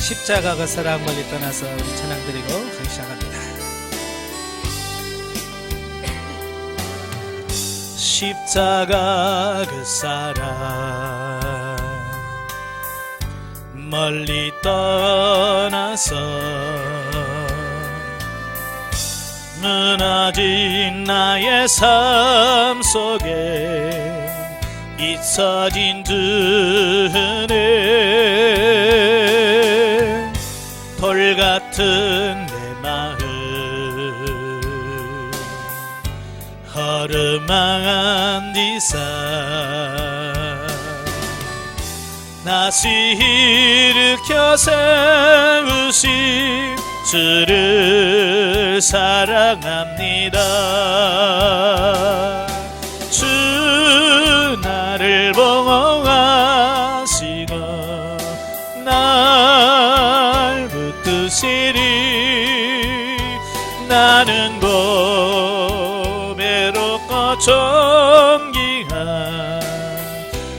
십자가 그 사랑 멀리 떠나서 우리 찬양 드리고 가기 시작합니다. 십자가 그 사랑 멀리 떠나서 무너진 나의 삶 속에 잊혀진 두 은혜 돌 같은 내 마음 허름한 디사 다시 일으켜 세우신 주를 사랑합니다. 주 나를 보호하시고 날 붙드시리. 나는 고배롭고 존귀한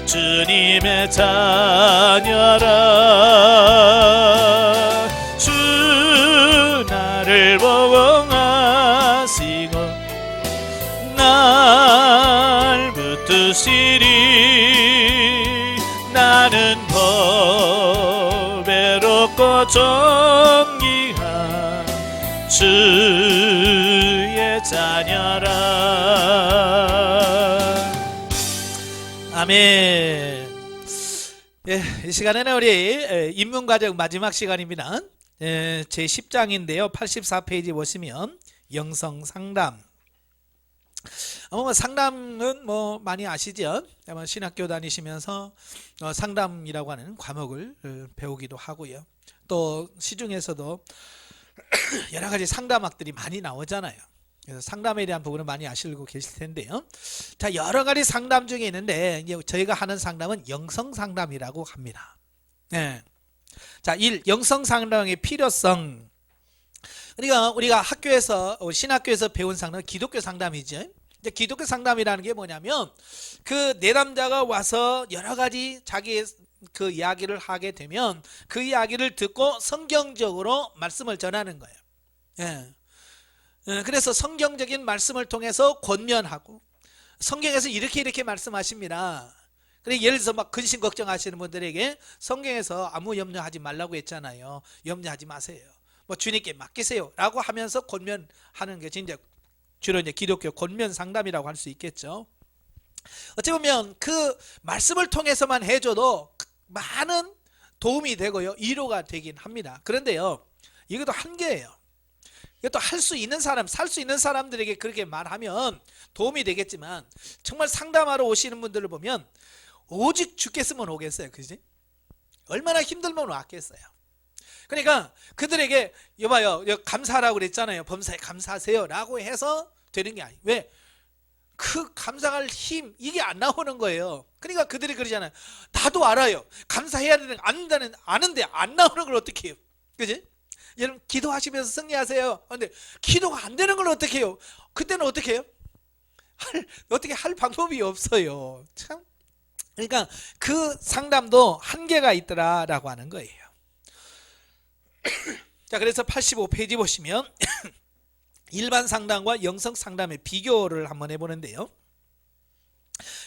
주님의 자녀라. 주 나를 보호하시고 날 붙드시리. 나는 보배롭고 존귀한 주의 자녀라. 아멘. 예, 이 시간에는 우리 입문과정 마지막 시간입니다. 제 10장인데요 84페이지 보시면 영성상담. 상담은 많이 아시죠? 아마 신학교 다니시면서 상담이라고 하는 과목을 배우기도 하고요. 또 시중에서도 여러 가지 상담학들이 많이 나오잖아요. 그래서 상담에 대한 부분은 많이 아시고 계실 텐데요. 자, 여러 가지 상담 중에 있는데 저희가 하는 상담은 영성상담이라고 합니다. 네. 자, 1. 영성상담의 필요성. 그러니까 우리가 학교에서 신학교에서 배운 상담은 기독교 상담이죠. 이제 기독교 상담이라는 게 뭐냐면 그 내담자가 와서 여러 가지 자기의 그 이야기를 하게 되면 그 이야기를 듣고 성경적으로 말씀을 전하는 거예요. 예. 그래서 성경적인 말씀을 통해서 권면하고 성경에서 이렇게 말씀하십니다. 그래 예를 들어서 막 근심 걱정하시는 분들에게 성경에서 아무 염려하지 말라고 했잖아요. 염려하지 마세요. 주님께 맡기세요. 라고 하면서 권면하는 게 이제 주로 이제 기독교 권면 상담이라고 할 수 있겠죠. 어찌 보면 그 말씀을 통해서만 해줘도 많은 도움이 되고요. 위로가 되긴 합니다. 그런데요, 이것도 한계예요. 이것도 할 수 있는 사람, 살 수 있는 사람들에게 그렇게 말하면 도움이 되겠지만 정말 상담하러 오시는 분들을 보면 오직 죽겠으면 오겠어요. 그지? 얼마나 힘들면 왔겠어요. 그러니까 그들에게 여봐요, 감사하라고 그랬잖아요. 범사에 감사하세요 라고 해서 되는 게 아니에요. 왜? 그 감사할 힘 이게 안 나오는 거예요. 그러니까 그들이 그러잖아요. 나도 알아요. 감사해야 되는 거 아는데 안 나오는 걸 어떻게 해요? 그지? 여러분 기도하시면서 승리하세요. 근데 기도가 안 되는 걸 어떻게 해요? 그때는 어떻게 해요? 어떻게 할 방법이 없어요. 참. 그러니까 그 상담도 한계가 있더라라고 하는 거예요. 자, 그래서 85페이지 보시면 일반 상담과 영성 상담의 비교를 한번 해보는데요.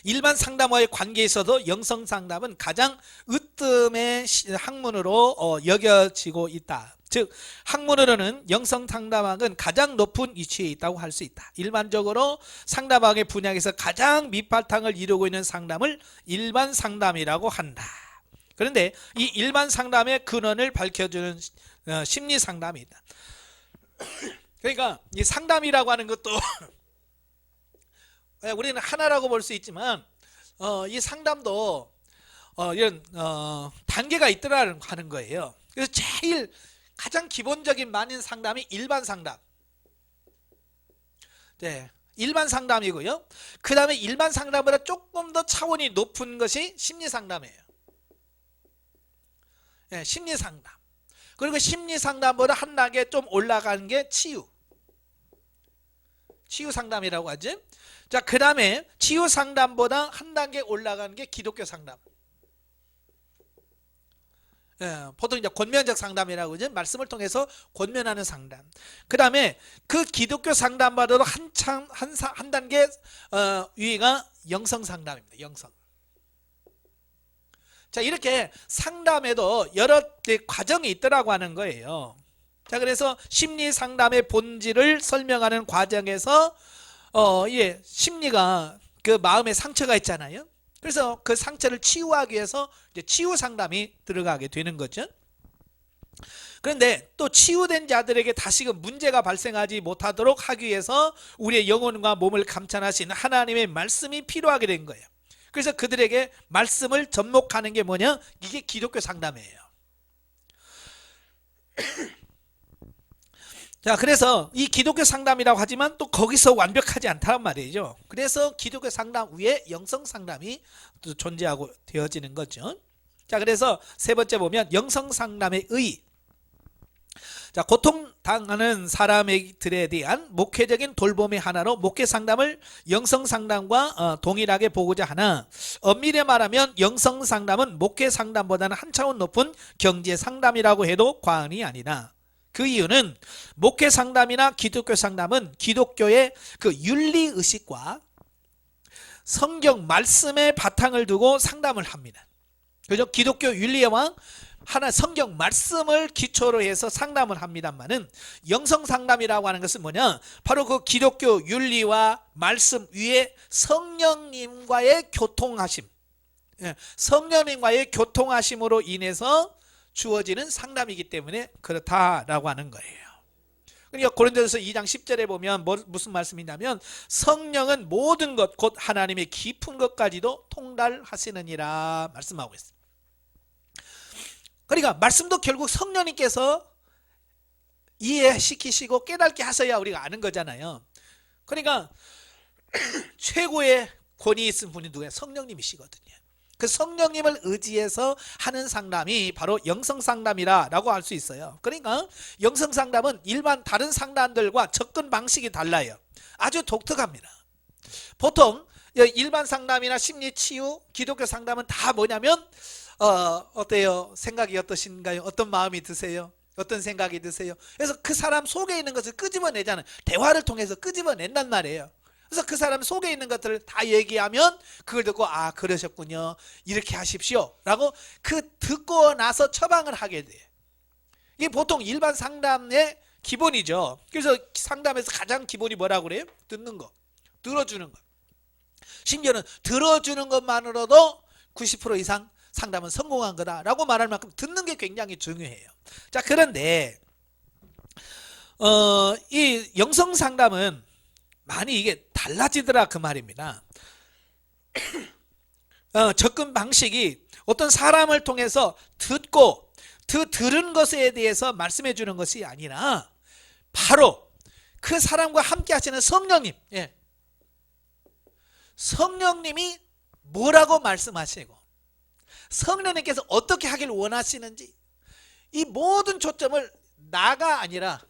일반 상담과의 관계에서도 영성 상담은 가장 으뜸의 학문으로 여겨지고 있다. 즉 학문으로는 영성 상담학은 가장 높은 위치에 있다고 할 수 있다. 일반적으로 상담학의 분야에서 가장 밑바탕을 이루고 있는 상담을 일반 상담이라고 한다. 그런데 이 일반 상담의 근원을 밝혀주는 심리 상담이다. 그러니까 이 상담이라고 하는 것도 우리는 하나라고 볼 수 있지만 이 상담도 이런 단계가 있더라는 하는 거예요. 그래서 제일 가장 기본적인 많은 상담이 일반 상담. 네, 일반 상담이고요. 그 다음에 일반 상담보다 조금 더 차원이 높은 것이 심리 상담이에요. 네, 심리 상담. 그리고 심리 상담보다 한 단계 좀 올라가는 게 치유 상담이라고 하지. 자, 그 다음에 치유 상담보다 한 단계 올라가는 게 기독교 상담. 보통 이제 권면적 상담이라고 하죠. 말씀을 통해서 권면하는 상담. 그 다음에 그 기독교 상담보다도 한 단계 위가 영성 상담입니다. 영성. 자, 이렇게 상담에도 여러 과정이 있더라고 하는 거예요. 자, 그래서 심리 상담의 본질을 설명하는 과정에서 심리가 그 마음에 상처가 있잖아요. 그래서 그 상처를 치유하기 위해서 이제 치유 상담이 들어가게 되는 거죠. 그런데 또 치유된 자들에게 다시금 문제가 발생하지 못하도록 하기 위해서 우리의 영혼과 몸을 감찰하시는 하나님의 말씀이 필요하게 된 거예요. 그래서 그들에게 말씀을 접목하는 게 뭐냐? 이게 기독교 상담이에요. 자, 그래서 이 기독교 상담이라고 하지만 또 거기서 완벽하지 않다는 말이죠. 그래서 기독교 상담 위에 영성 상담이 또 존재하고 되어지는 거죠. 자, 그래서 세 번째 보면 영성 상담의 의. 자, 고통당하는 사람들에 대한 목회적인 돌봄의 하나로 목회 상담을 영성 상담과 동일하게 보고자 하나, 엄밀히 말하면 영성 상담은 목회 상담보다는 한 차원 높은 경제 상담이라고 해도 과언이 아니다. 그 이유는 목회 상담이나 기독교 상담은 기독교의 그 윤리의식과 성경 말씀의 바탕을 두고 상담을 합니다. 그죠? 기독교 윤리와 하나 성경 말씀을 기초로 해서 상담을 합니다만은 영성 상담이라고 하는 것은 뭐냐? 바로 그 기독교 윤리와 말씀 위에 성령님과의 교통하심, 성령님과의 교통하심으로 인해서 주어지는 상담이기 때문에 그렇다라고 하는 거예요. 그러니까 고린도전서 2장 10절에 보면 무슨 말씀이냐면 성령은 모든 것 곧 하나님의 깊은 것까지도 통달하시느니라 말씀하고 있습니다. 그러니까 말씀도 결국 성령님께서 이해시키시고 깨닫게 하셔야 우리가 아는 거잖아요. 그러니까 최고의 권위 있은 분이 누구예요? 성령님이시거든요. 그 성령님을 의지해서 하는 상담이 바로 영성상담이라고 할 수 있어요. 그러니까 영성상담은 일반 다른 상담들과 접근 방식이 달라요. 아주 독특합니다. 보통 일반 상담이나 심리치유, 기독교 상담은 다 뭐냐면 어때요? 생각이 어떠신가요? 어떤 마음이 드세요? 어떤 생각이 드세요? 그래서 그 사람 속에 있는 것을 끄집어내자는, 대화를 통해서 끄집어낸단 말이에요. 그래서 그 사람 속에 있는 것들을 다 얘기하면 그걸 듣고 아 그러셨군요, 이렇게 하십시오 라고 그 듣고 나서 처방을 하게 돼요. 이게 보통 일반 상담의 기본이죠. 그래서 상담에서 가장 기본이 뭐라고 그래요? 듣는 거, 들어주는 거. 심지어는 들어주는 것만으로도 90% 이상 상담은 성공한 거다라고 말할 만큼 듣는 게 굉장히 중요해요. 자, 그런데 이 영성 상담은 많이 이게 달라지더라 그 말입니다. 접근 방식이 어떤 사람을 통해서 듣고 들은 것에 대해서 말씀해 주는 것이 아니라 바로 그 사람과 함께 하시는 성령님, 성령님이 뭐라고 말씀하시고 성령님께서 어떻게 하길 원하시는지, 이 모든 초점을 나가 아니라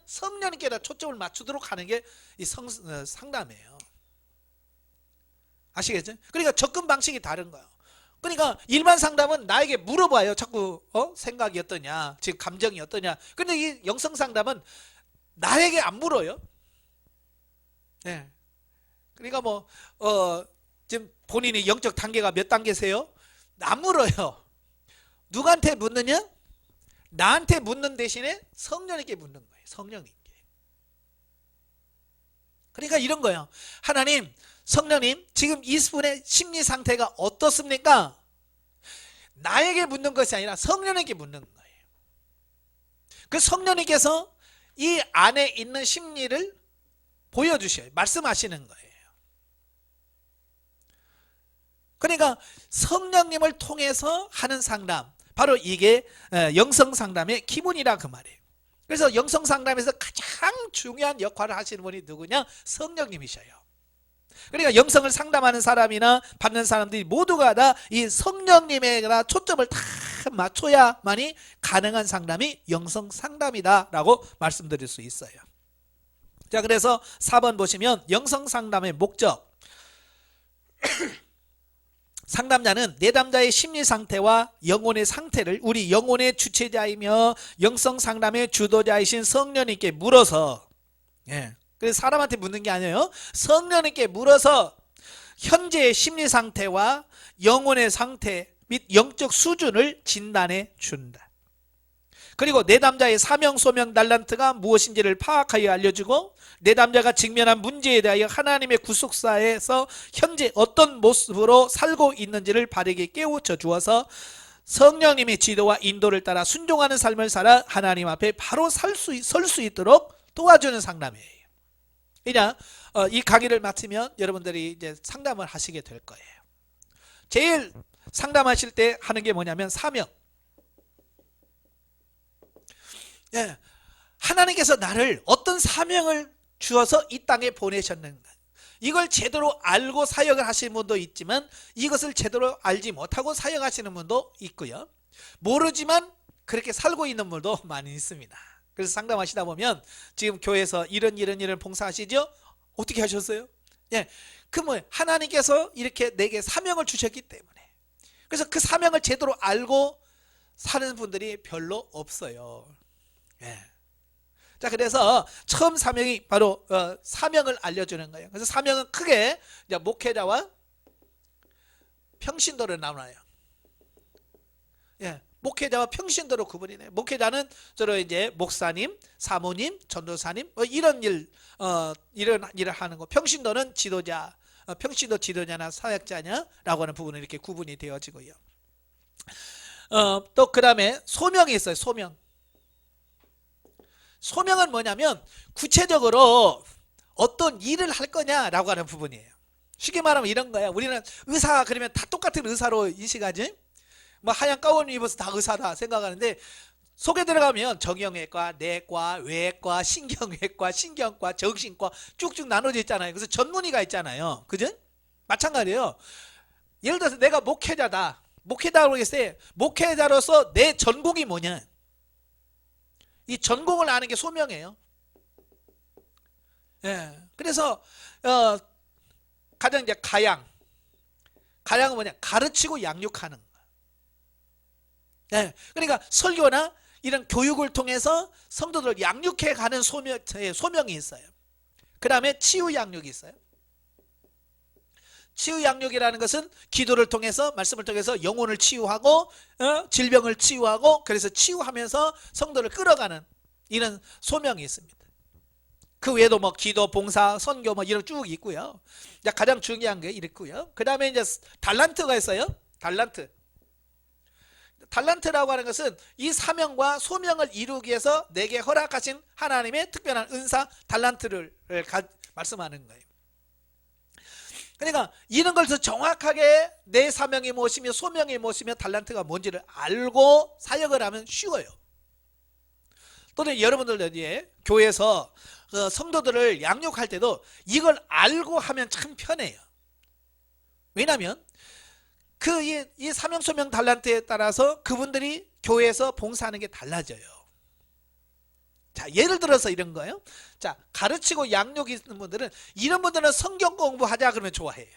성령님께다 초점을 맞추도록 하는 게 이 상담이에요. 아시겠죠? 그러니까 접근 방식이 다른 거예요. 그러니까 일반 상담은 나에게 물어봐요. 자꾸 생각이 어떠냐, 지금 감정이 어떠냐. 근데 이 영성 상담은 나에게 안 물어요. 그러니까 지금 본인이 영적 단계가 몇 단계세요? 안 물어요. 누구한테 묻느냐? 나한테 묻는 대신에 성령님께 묻는 거예요. 성령님께. 그러니까 이런 거예요. 하나님, 성령님, 지금 이분의 심리 상태가 어떻습니까? 나에게 묻는 것이 아니라 성령님께 묻는 거예요. 그 성령님께서 이 안에 있는 심리를 보여주셔요. 말씀하시는 거예요. 그러니까 성령님을 통해서 하는 상담, 바로 이게 영성 상담의 기본이라 그 말이에요. 그래서 영성 상담에서 가장 중요한 역할을 하시는 분이 누구냐? 성령님이셔요. 그러니까 영성을 상담하는 사람이나 받는 사람들이 모두가 다 이 성령님에다 초점을 다 맞춰야만이 가능한 상담이 영성 상담이다 라고 말씀드릴 수 있어요. 자, 그래서 4번 보시면 영성 상담의 목적. 상담자는 내담자의 심리 상태와 영혼의 상태를 우리 영혼의 주체자이며 영성 상담의 주도자이신 성령님께 물어서, 그래서 사람한테 묻는 게 아니에요. 성령님께 물어서 현재의 심리 상태와 영혼의 상태 및 영적 수준을 진단해 준다. 그리고 내담자의 사명, 소명, 달란트가 무엇인지를 파악하여 알려주고 내담자가 직면한 문제에 대하여 하나님의 구속사에서 현재 어떤 모습으로 살고 있는지를 바르게 깨우쳐 주어서 성령님의 지도와 인도를 따라 순종하는 삶을 살아 하나님 앞에 바로 설 수 있도록 도와주는 상담이에요. 그냥 이 강의를 마치면 여러분들이 이제 상담을 하시게 될 거예요. 제일 상담하실 때 하는 게 뭐냐면 사명. 하나님께서 나를 어떤 사명을 주어서 이 땅에 보내셨는가, 이걸 제대로 알고 사역을 하시는 분도 있지만 이것을 제대로 알지 못하고 사역하시는 분도 있고요. 모르지만 그렇게 살고 있는 분도 많이 있습니다. 그래서 상담하시다 보면 지금 교회에서 이런 일을 봉사하시죠? 어떻게 하셨어요? 하나님께서 이렇게 내게 사명을 주셨기 때문에, 그래서 그 사명을 제대로 알고 사는 분들이 별로 없어요. 자, 그래서 처음 사명이 바로 사명을 알려주는 거예요. 그래서 사명은 크게 이제 목회자와 평신도로 나눠요. 목회자와 평신도로 구분이 돼요. 목회자는 주로 이제 목사님, 사모님, 전도사님 이런 일을 하는 거. 평신도는 지도자, 평신도 지도자나 사역자냐라고 하는 부분은 이렇게 구분이 되어지고요. 또 그 다음에 소명이 있어요. 소명은 뭐냐면 구체적으로 어떤 일을 할 거냐라고 하는 부분이에요. 쉽게 말하면 이런 거예요. 우리는 의사 그러면 다 똑같은 의사로 인식하지, 뭐 하얀 가운 입어서 다 의사다 생각하는데 속에 들어가면 정형외과, 내과, 외과, 신경외과, 신경과, 정신과 쭉쭉 나눠져 있잖아요. 그래서 전문의가 있잖아요. 그죠? 마찬가지예요. 예를 들어서 내가 목회자다. 목회자라고 했을 때 목회자로서 내 전공이 뭐냐, 이 전공을 아는 게 소명이에요. 그래서 가장 이제 가양은 뭐냐, 가르치고 양육하는 거. 그러니까 설교나 이런 교육을 통해서 성도들 양육해 가는 소명이 있어요. 그 다음에 치유 양육이 있어요. 치유 양육이라는 것은 기도를 통해서, 말씀을 통해서 영혼을 치유하고 질병을 치유하고, 그래서 치유하면서 성도를 끌어가는 이런 소명이 있습니다. 그 외에도 뭐 기도, 봉사, 선교 뭐 이런 쭉 있고요. 가장 중요한 게 이렇고요. 그 다음에 이제 달란트가 있어요. 달란트라고 하는 것은 이 사명과 소명을 이루기 위해서 내게 허락하신 하나님의 특별한 은사, 달란트를 말씀하는 거예요. 그러니까 이런 것을 정확하게 내 사명이 무엇이며 소명이 무엇이며 달란트가 뭔지를 알고 사역을 하면 쉬워요. 또는 여러분들도 이제 교회에서 성도들을 양육할 때도 이걸 알고 하면 참 편해요. 왜냐하면 이 사명, 소명, 달란트에 따라서 그분들이 교회에서 봉사하는 게 달라져요. 자, 예를 들어서 이런 거예요. 자, 가르치고 양육이 있는 분들은, 이런 분들은 성경 공부하자 그러면 좋아해요.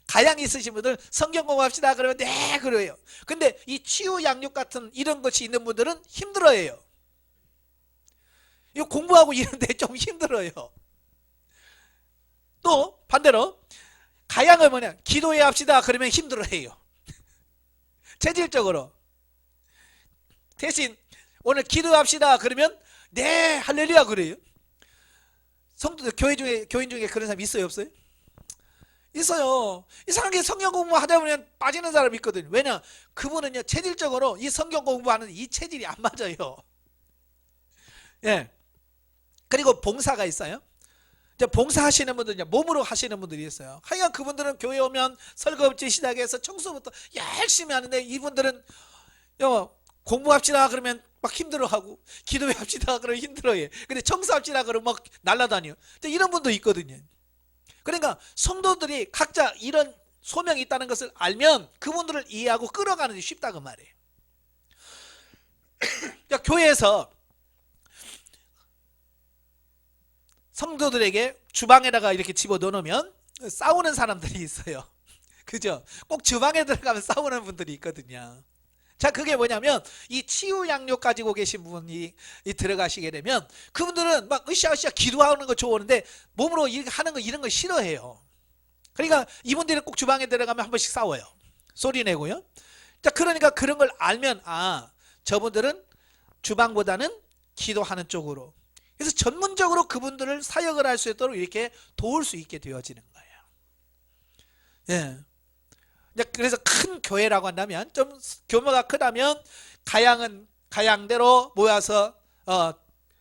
가양이 있으신 분들은 성경 공부합시다 그러면 네 그래요. 근데 이 치유 양육 같은 이런 것이 있는 분들은 힘들어해요. 이거 공부하고 이런데 좀 힘들어요. 또 반대로 가양을 뭐냐, 기도해 합시다 그러면 힘들어해요. 체질적으로. 대신 오늘 기도합시다 그러면 네 할렐루야 그래요. 성도들 교인 중에 그런 사람 있어요, 없어요? 있어요. 이상하게 성경 공부하다 보면 빠지는 사람이 있거든요. 왜냐, 그분은요 체질적으로 이 성경 공부하는 이 체질이 안 맞아요. 그리고 봉사가 있어요. 이제 봉사하시는 분들, 몸으로 하시는 분들이 있어요. 하여간 그분들은 교회 오면 설거지 시작해서 청소부터 열심히 하는데, 이분들은 공부합시다 그러면 막 힘들어하고, 기도합시다 그러면 힘들어해. 근데 청소합시다 그러면 막 날아다녀. 이런 분도 있거든요. 그러니까 성도들이 각자 이런 소명이 있다는 것을 알면 그분들을 이해하고 끌어가는 게 쉽다 그 말이에요. 그러니까 교회에서 성도들에게 주방에다가 이렇게 집어넣으면 싸우는 사람들이 있어요. 그죠? 꼭 주방에 들어가면 싸우는 분들이 있거든요. 자, 그게 뭐냐면 이 치유 양육 가지고 계신 분이 들어가시게 되면 그분들은 막 으쌰으쌰 기도하는 거 좋아하는데 몸으로 하는 거 이런 거 싫어해요. 그러니까 이분들은 꼭 주방에 들어가면 한 번씩 싸워요. 소리 내고요. 자, 그러니까 그런 걸 알면 저분들은 주방보다는 기도하는 쪽으로. 그래서 전문적으로 그분들을 사역을 할 수 있도록 이렇게 도울 수 있게 되어지는 거예요. 예. 그래서 큰 교회라고 한다면 좀 규모가 크다면 가양대로 모여서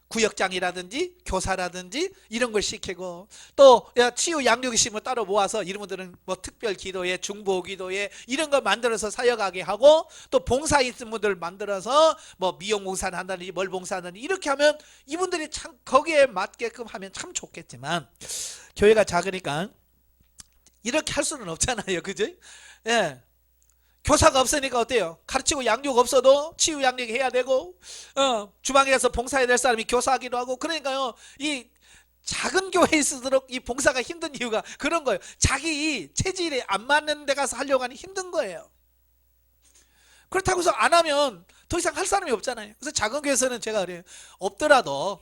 구역장이라든지 교사라든지 이런 걸 시키고 또 치유 양육이시면 따로 모아서 이런 분들은 뭐 특별 기도회 중보 기도회 이런 거 만들어서 사역하게 하고 또 봉사 있는 분들 만들어서 뭐 미용 봉사를 한다든지 뭘 봉사하든지 이렇게 하면 이분들이 참 거기에 맞게끔 하면 참 좋겠지만 교회가 작으니까 이렇게 할 수는 없잖아요. 그죠? 예. 교사가 없으니까 어때요? 가르치고 양육 없어도 치유 양육 해야 되고 주방에 가서 봉사해야 될 사람이 교사하기도 하고 그러니까요. 이 작은 교회에 있을수록 이 봉사가 힘든 이유가 그런 거예요. 자기 체질에 안 맞는 데 가서 하려고 하니 힘든 거예요. 그렇다고 해서 안 하면 더 이상 할 사람이 없잖아요. 그래서 작은 교회에서는 제가 그래요. 없더라도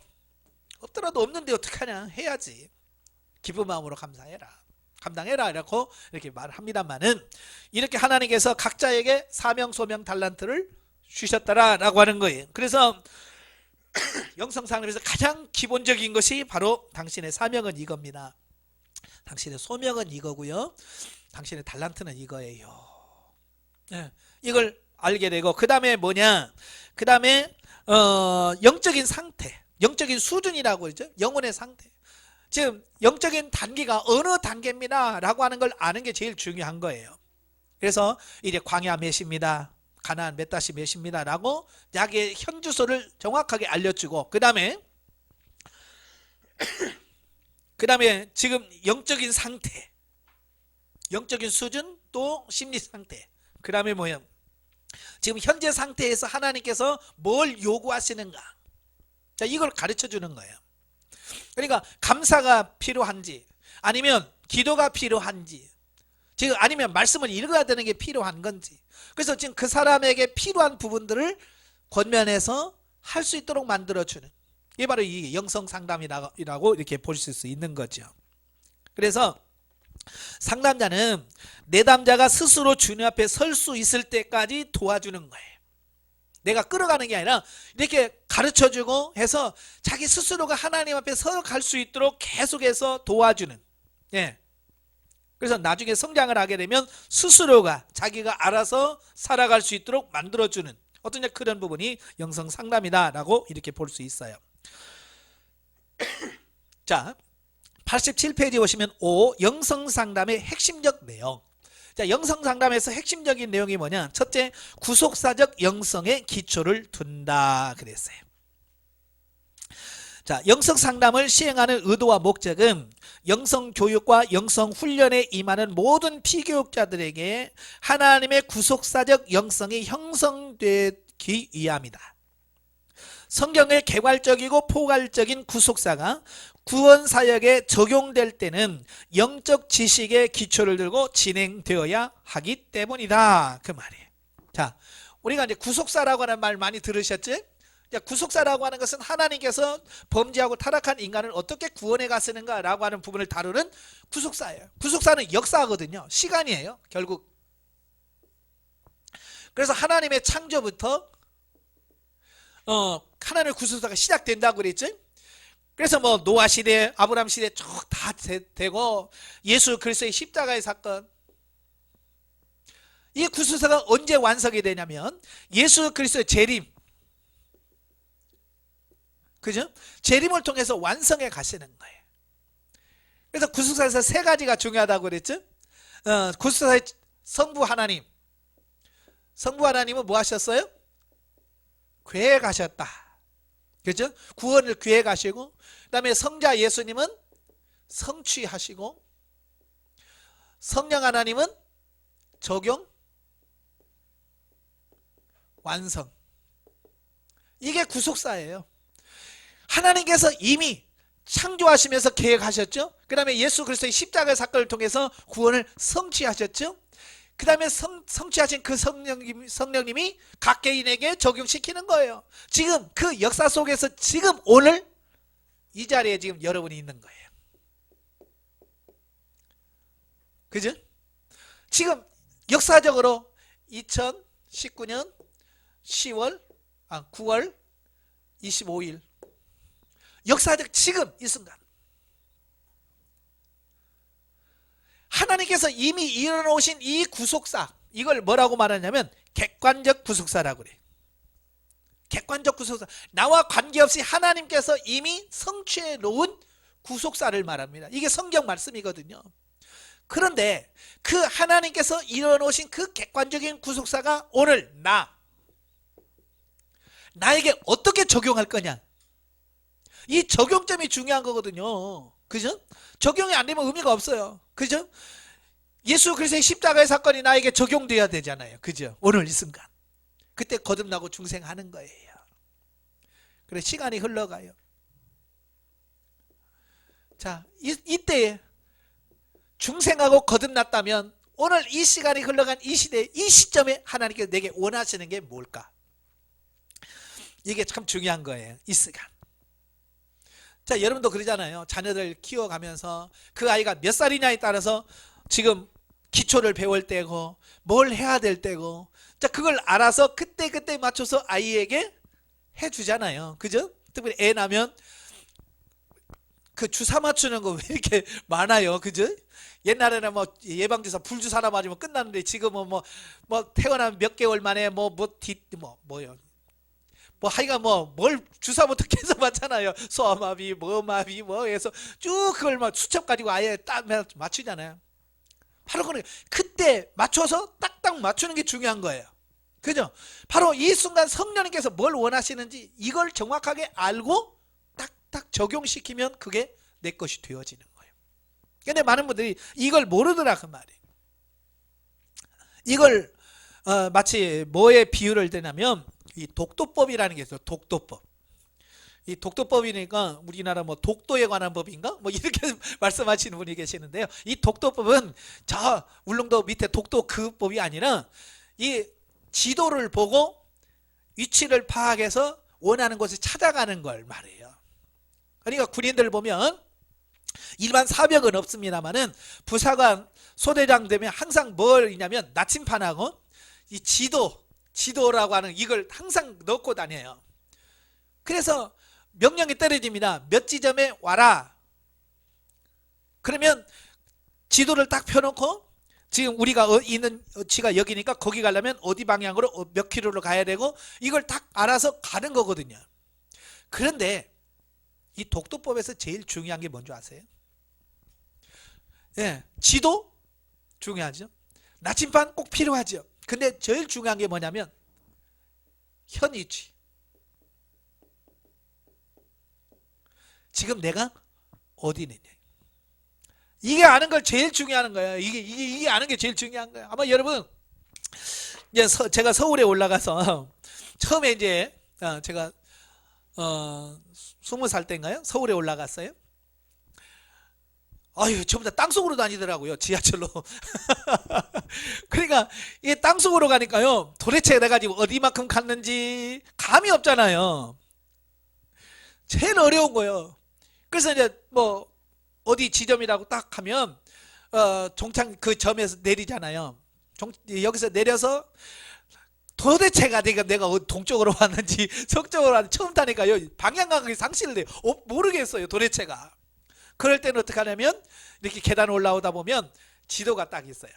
없는데 어떡하냐 해야지. 기쁜 마음으로 감당해라 이렇게 말을 합니다만은 이렇게 하나님께서 각자에게 사명 소명 달란트를 주셨다라고 하는 거예요. 그래서 영성상담에서 가장 기본적인 것이 바로 당신의 사명은 이겁니다. 당신의 소명은 이거고요. 당신의 달란트는 이거예요. 네, 이걸 알게 되고 그 다음에 뭐냐? 그 다음에 영적인 상태, 영적인 수준이라고 그러죠. 영혼의 상태. 지금 영적인 단계가 어느 단계입니다 라고 하는 걸 아는 게 제일 중요한 거예요. 그래서 이제 광야 몇입니다, 가나안 몇 다시 몇입니다 라고 약의 현주소를 정확하게 알려주고 그 다음에 지금 영적인 상태, 영적인 수준 또 심리 상태, 그 다음에 뭐예요? 지금 현재 상태에서 하나님께서 뭘 요구하시는가, 자, 이걸 가르쳐 주는 거예요. 그러니까 감사가 필요한지 아니면 기도가 필요한지 지금 아니면 말씀을 읽어야 되는 게 필요한 건지, 그래서 지금 그 사람에게 필요한 부분들을 권면해서 할 수 있도록 만들어주는 이게 바로 이 영성 상담이라고 이렇게 보실 수 있는 거죠. 그래서 상담자는 내담자가 스스로 주님 앞에 설 수 있을 때까지 도와주는 거예요. 내가 끌어가는 게 아니라 이렇게 가르쳐주고 해서 자기 스스로가 하나님 앞에 서갈 수 있도록 계속해서 도와주는. 예. 그래서 나중에 성장을 하게 되면 스스로가 자기가 알아서 살아갈 수 있도록 만들어주는 어떤 그런 부분이 영성 상담이다라고 이렇게 볼 수 있어요. 자, 87페이지 보시면 5. 영성 상담의 핵심적 내용. 자, 영성 상담에서 핵심적인 내용이 뭐냐? 첫째, 구속사적 영성의 기초를 둔다 그랬어요. 자, 영성 상담을 시행하는 의도와 목적은 영성 교육과 영성 훈련에 임하는 모든 피교육자들에게 하나님의 구속사적 영성이 형성되기 위함이다. 성경의 개괄적이고 포괄적인 구속사가 구원사역에 적용될 때는 영적 지식의 기초를 들고 진행되어야 하기 때문이다 그 말이에요. 자, 우리가 이제 구속사라고 하는 말 많이 들으셨지? 구속사라고 하는 것은 하나님께서 범죄하고 타락한 인간을 어떻게 구원해 가시는가 라고 하는 부분을 다루는 구속사예요. 구속사는 역사거든요. 시간이에요 결국. 그래서 하나님의 창조부터 하나님의 구속사가 시작된다고 그랬죠. 그래서 뭐 노아 시대, 아브라함 시대 쭉 다 되고 예수 그리스도의 십자가의 사건, 이 구속사가 언제 완성이 되냐면 예수 그리스도의 재림, 그죠? 재림을 통해서 완성해 가시는 거예요. 그래서 구속사에서 세 가지가 중요하다고 그랬죠. 구속사의 성부 하나님은 뭐 하셨어요? 계획하셨다. 그죠? 구원을 계획하시고, 그 다음에 성자 예수님은 성취하시고, 성령 하나님은 적용, 완성. 이게 구속사예요. 하나님께서 이미 창조하시면서 계획하셨죠? 그 다음에 예수 그리스도의 십자가 사건을 통해서 구원을 성취하셨죠. 그 다음에 성취하신 그 성령님이 각 개인에게 적용시키는 거예요. 지금 그 역사 속에서 지금 오늘 이 자리에 지금 여러분이 있는 거예요. 그죠? 지금 역사적으로 2019년 9월 25일 역사적 지금 이 순간 하나님께서 이미 이뤄놓으신 이 구속사, 이걸 뭐라고 말하냐면 객관적 구속사라고 그래요. 객관적 구속사, 나와 관계없이 하나님께서 이미 성취해 놓은 구속사를 말합니다. 이게 성경 말씀이거든요. 그런데 그 하나님께서 이뤄놓으신 그 객관적인 구속사가 오늘 나에게 어떻게 적용할 거냐, 이 적용점이 중요한 거거든요. 그죠? 적용이 안 되면 의미가 없어요. 그죠? 예수 그리스도의 십자가의 사건이 나에게 적용돼야 되잖아요. 그죠? 오늘 이 순간 그때 거듭나고 중생하는 거예요. 그래 시간이 흘러가요. 자, 이때에 중생하고 거듭났다면 오늘 이 시간이 흘러간 이 시대에, 이 시점에 하나님께서 내게 원하시는 게 뭘까? 이게 참 중요한 거예요. 이 시간. 자, 여러분도 그러잖아요. 자녀들 키워가면서 그 아이가 몇 살이냐에 따라서 지금 기초를 배울 때고 뭘 해야 될 때고, 자, 그걸 알아서 그때 맞춰서 아이에게 해주잖아요. 그죠? 특별히 애 나면 그 주사 맞추는 거 왜 이렇게 많아요. 그죠? 옛날에는 뭐 예방주사 불주사 하나 맞으면 끝났는데 지금은 뭐 태어나면 몇 개월 만에 뭐요. 뭐 하여간 뭘 주사부터 계속 맞잖아요. 소아마비 마비 해서 쭉 그걸 막 수첩 가지고 아예 딱 맞추잖아요. 바로 그때 맞춰서 딱딱 맞추는 게 중요한 거예요. 그죠? 바로 이 순간 성령님께서 뭘 원하시는지 이걸 정확하게 알고 딱딱 적용시키면 그게 내 것이 되어지는 거예요. 근데 많은 분들이 이걸 모르더라 그 말이에요. 이걸 마치 뭐에 비유를 대냐면 이 독도법이라는 게 있어요. 독도법. 이 독도법이니까 우리나라 뭐 독도에 관한 법인가? 뭐 이렇게 말씀하시는 분이 계시는데요. 이 독도법은 저 울릉도 밑에 독도 그 법이 아니라 이 지도를 보고 위치를 파악해서 원하는 곳에 찾아가는 걸 말해요. 그러니까 군인들 보면 일반 사병은 없습니다만은 부사관 소대장 되면 항상 뭘 있냐면 나침판하고 이 지도라고 하는 이걸 항상 넣고 다녀요. 그래서 명령이 떨어집니다. 몇 지점에 와라. 그러면 지도를 딱 펴놓고 지금 우리가 있는 지가 여기니까 거기 가려면 어디 방향으로 몇 킬로로 가야 되고 이걸 딱 알아서 가는 거거든요. 그런데 이 독도법에서 제일 중요한 게 뭔지 아세요? 예, 지도 중요하죠. 나침반 꼭 필요하죠. 근데 제일 중요한 게 뭐냐면 현위치. 지금 내가 어디 있느냐. 이게 아는 걸 제일 중요한 거예요. 이게 아는 게 제일 중요한 거예요. 아마 여러분 이제 제가 서울에 올라가서 처음에 이제 제가 20살 때인가요? 서울에 올라갔어요. 아유, 전부 다 땅속으로 다니더라고요. 지하철로. 그러니까 이게 땅속으로 가니까요. 도대체 내가 지금 어디만큼 갔는지 감이 없잖아요. 제일 어려운 거예요. 그래서 이제 뭐 어디 지점이라고 딱 하면 종착 그 점에서 내리잖아요. 여기서 내려서 도대체가 내가 동쪽으로 왔는지 서쪽으로 왔는지 처음 타니까요. 방향감각이 상실을 해요. 모르겠어요. 도대체가. 그럴 때는 어떻게 하냐면 이렇게 계단 올라오다 보면 지도가 딱 있어요.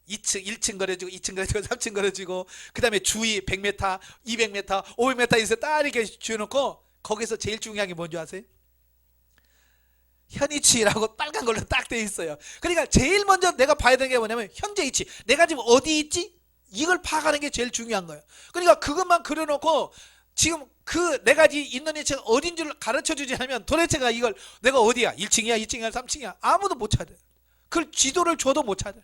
2층, 1층 걸어주고 2층 걸어주고 3층 걸어주고 그 다음에 주위 100m, 200m, 500m 있어 딱 이렇게 주놓고 거기서 제일 중요한 게 뭔지 아세요? 현위치라고 빨간 걸로 딱 돼 있어요. 그러니까 제일 먼저 내가 봐야 되는 게 뭐냐면 현재 위치. 내가 지금 어디 있지? 이걸 파악하는 게 제일 중요한 거예요. 그러니까 그것만 그려놓고 지금 그 내가 있는 위치가 어딘지를 가르쳐 주지 않으면 도대체가 이걸 내가 어디야? 1층이야? 2층이야? 3층이야? 아무도 못 찾아요. 그걸 지도를 줘도 못 찾아요.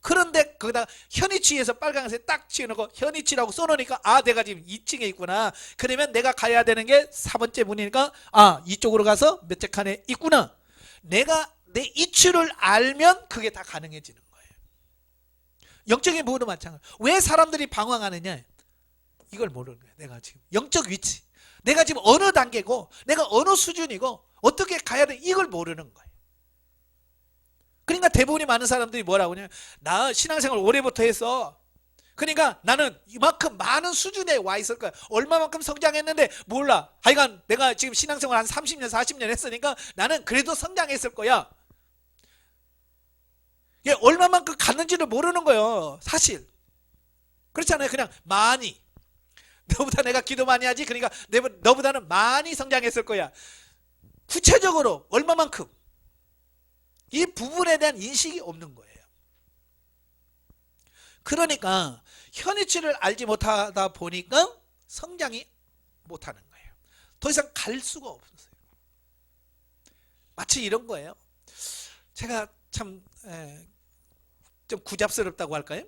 그런데 거기다 현위치에서 빨간색 딱 치워놓고 현위치라고 써놓으니까 아 내가 지금 2층에 있구나. 그러면 내가 가야 되는 게 4번째 문이니까 아 이쪽으로 가서 몇째 칸에 있구나. 내가 내 이치를 알면 그게 다 가능해지는 거예요. 영적인 부분도 마찬가지. 왜 사람들이 방황하느냐, 이걸 모르는 거예요. 내가 지금 영적 위치, 내가 지금 어느 단계고 내가 어느 수준이고 어떻게 가야 돼, 이걸 모르는 거예요. 그러니까 대부분이 많은 사람들이 뭐라고 하냐, 나 신앙생활 올해부터 했어. 그러니까 나는 이만큼 많은 수준에 와 있을 거야. 얼마만큼 성장했는데 몰라. 하여간 내가 지금 신앙생활 한 30년 40년 했으니까 나는 그래도 성장했을 거야. 얘 얼마만큼 갔는지를 모르는 거예요. 사실 그렇잖아요. 그냥 많이, 너보다 내가 기도 많이 하지, 그러니까 너보다는 많이 성장했을 거야. 구체적으로 얼마만큼, 이 부분에 대한 인식이 없는 거예요. 그러니까 현위치를 알지 못하다 보니까 성장이 못하는 거예요. 더 이상 갈 수가 없었어요. 마치 이런 거예요. 제가 참 좀 구잡스럽다고 할까요?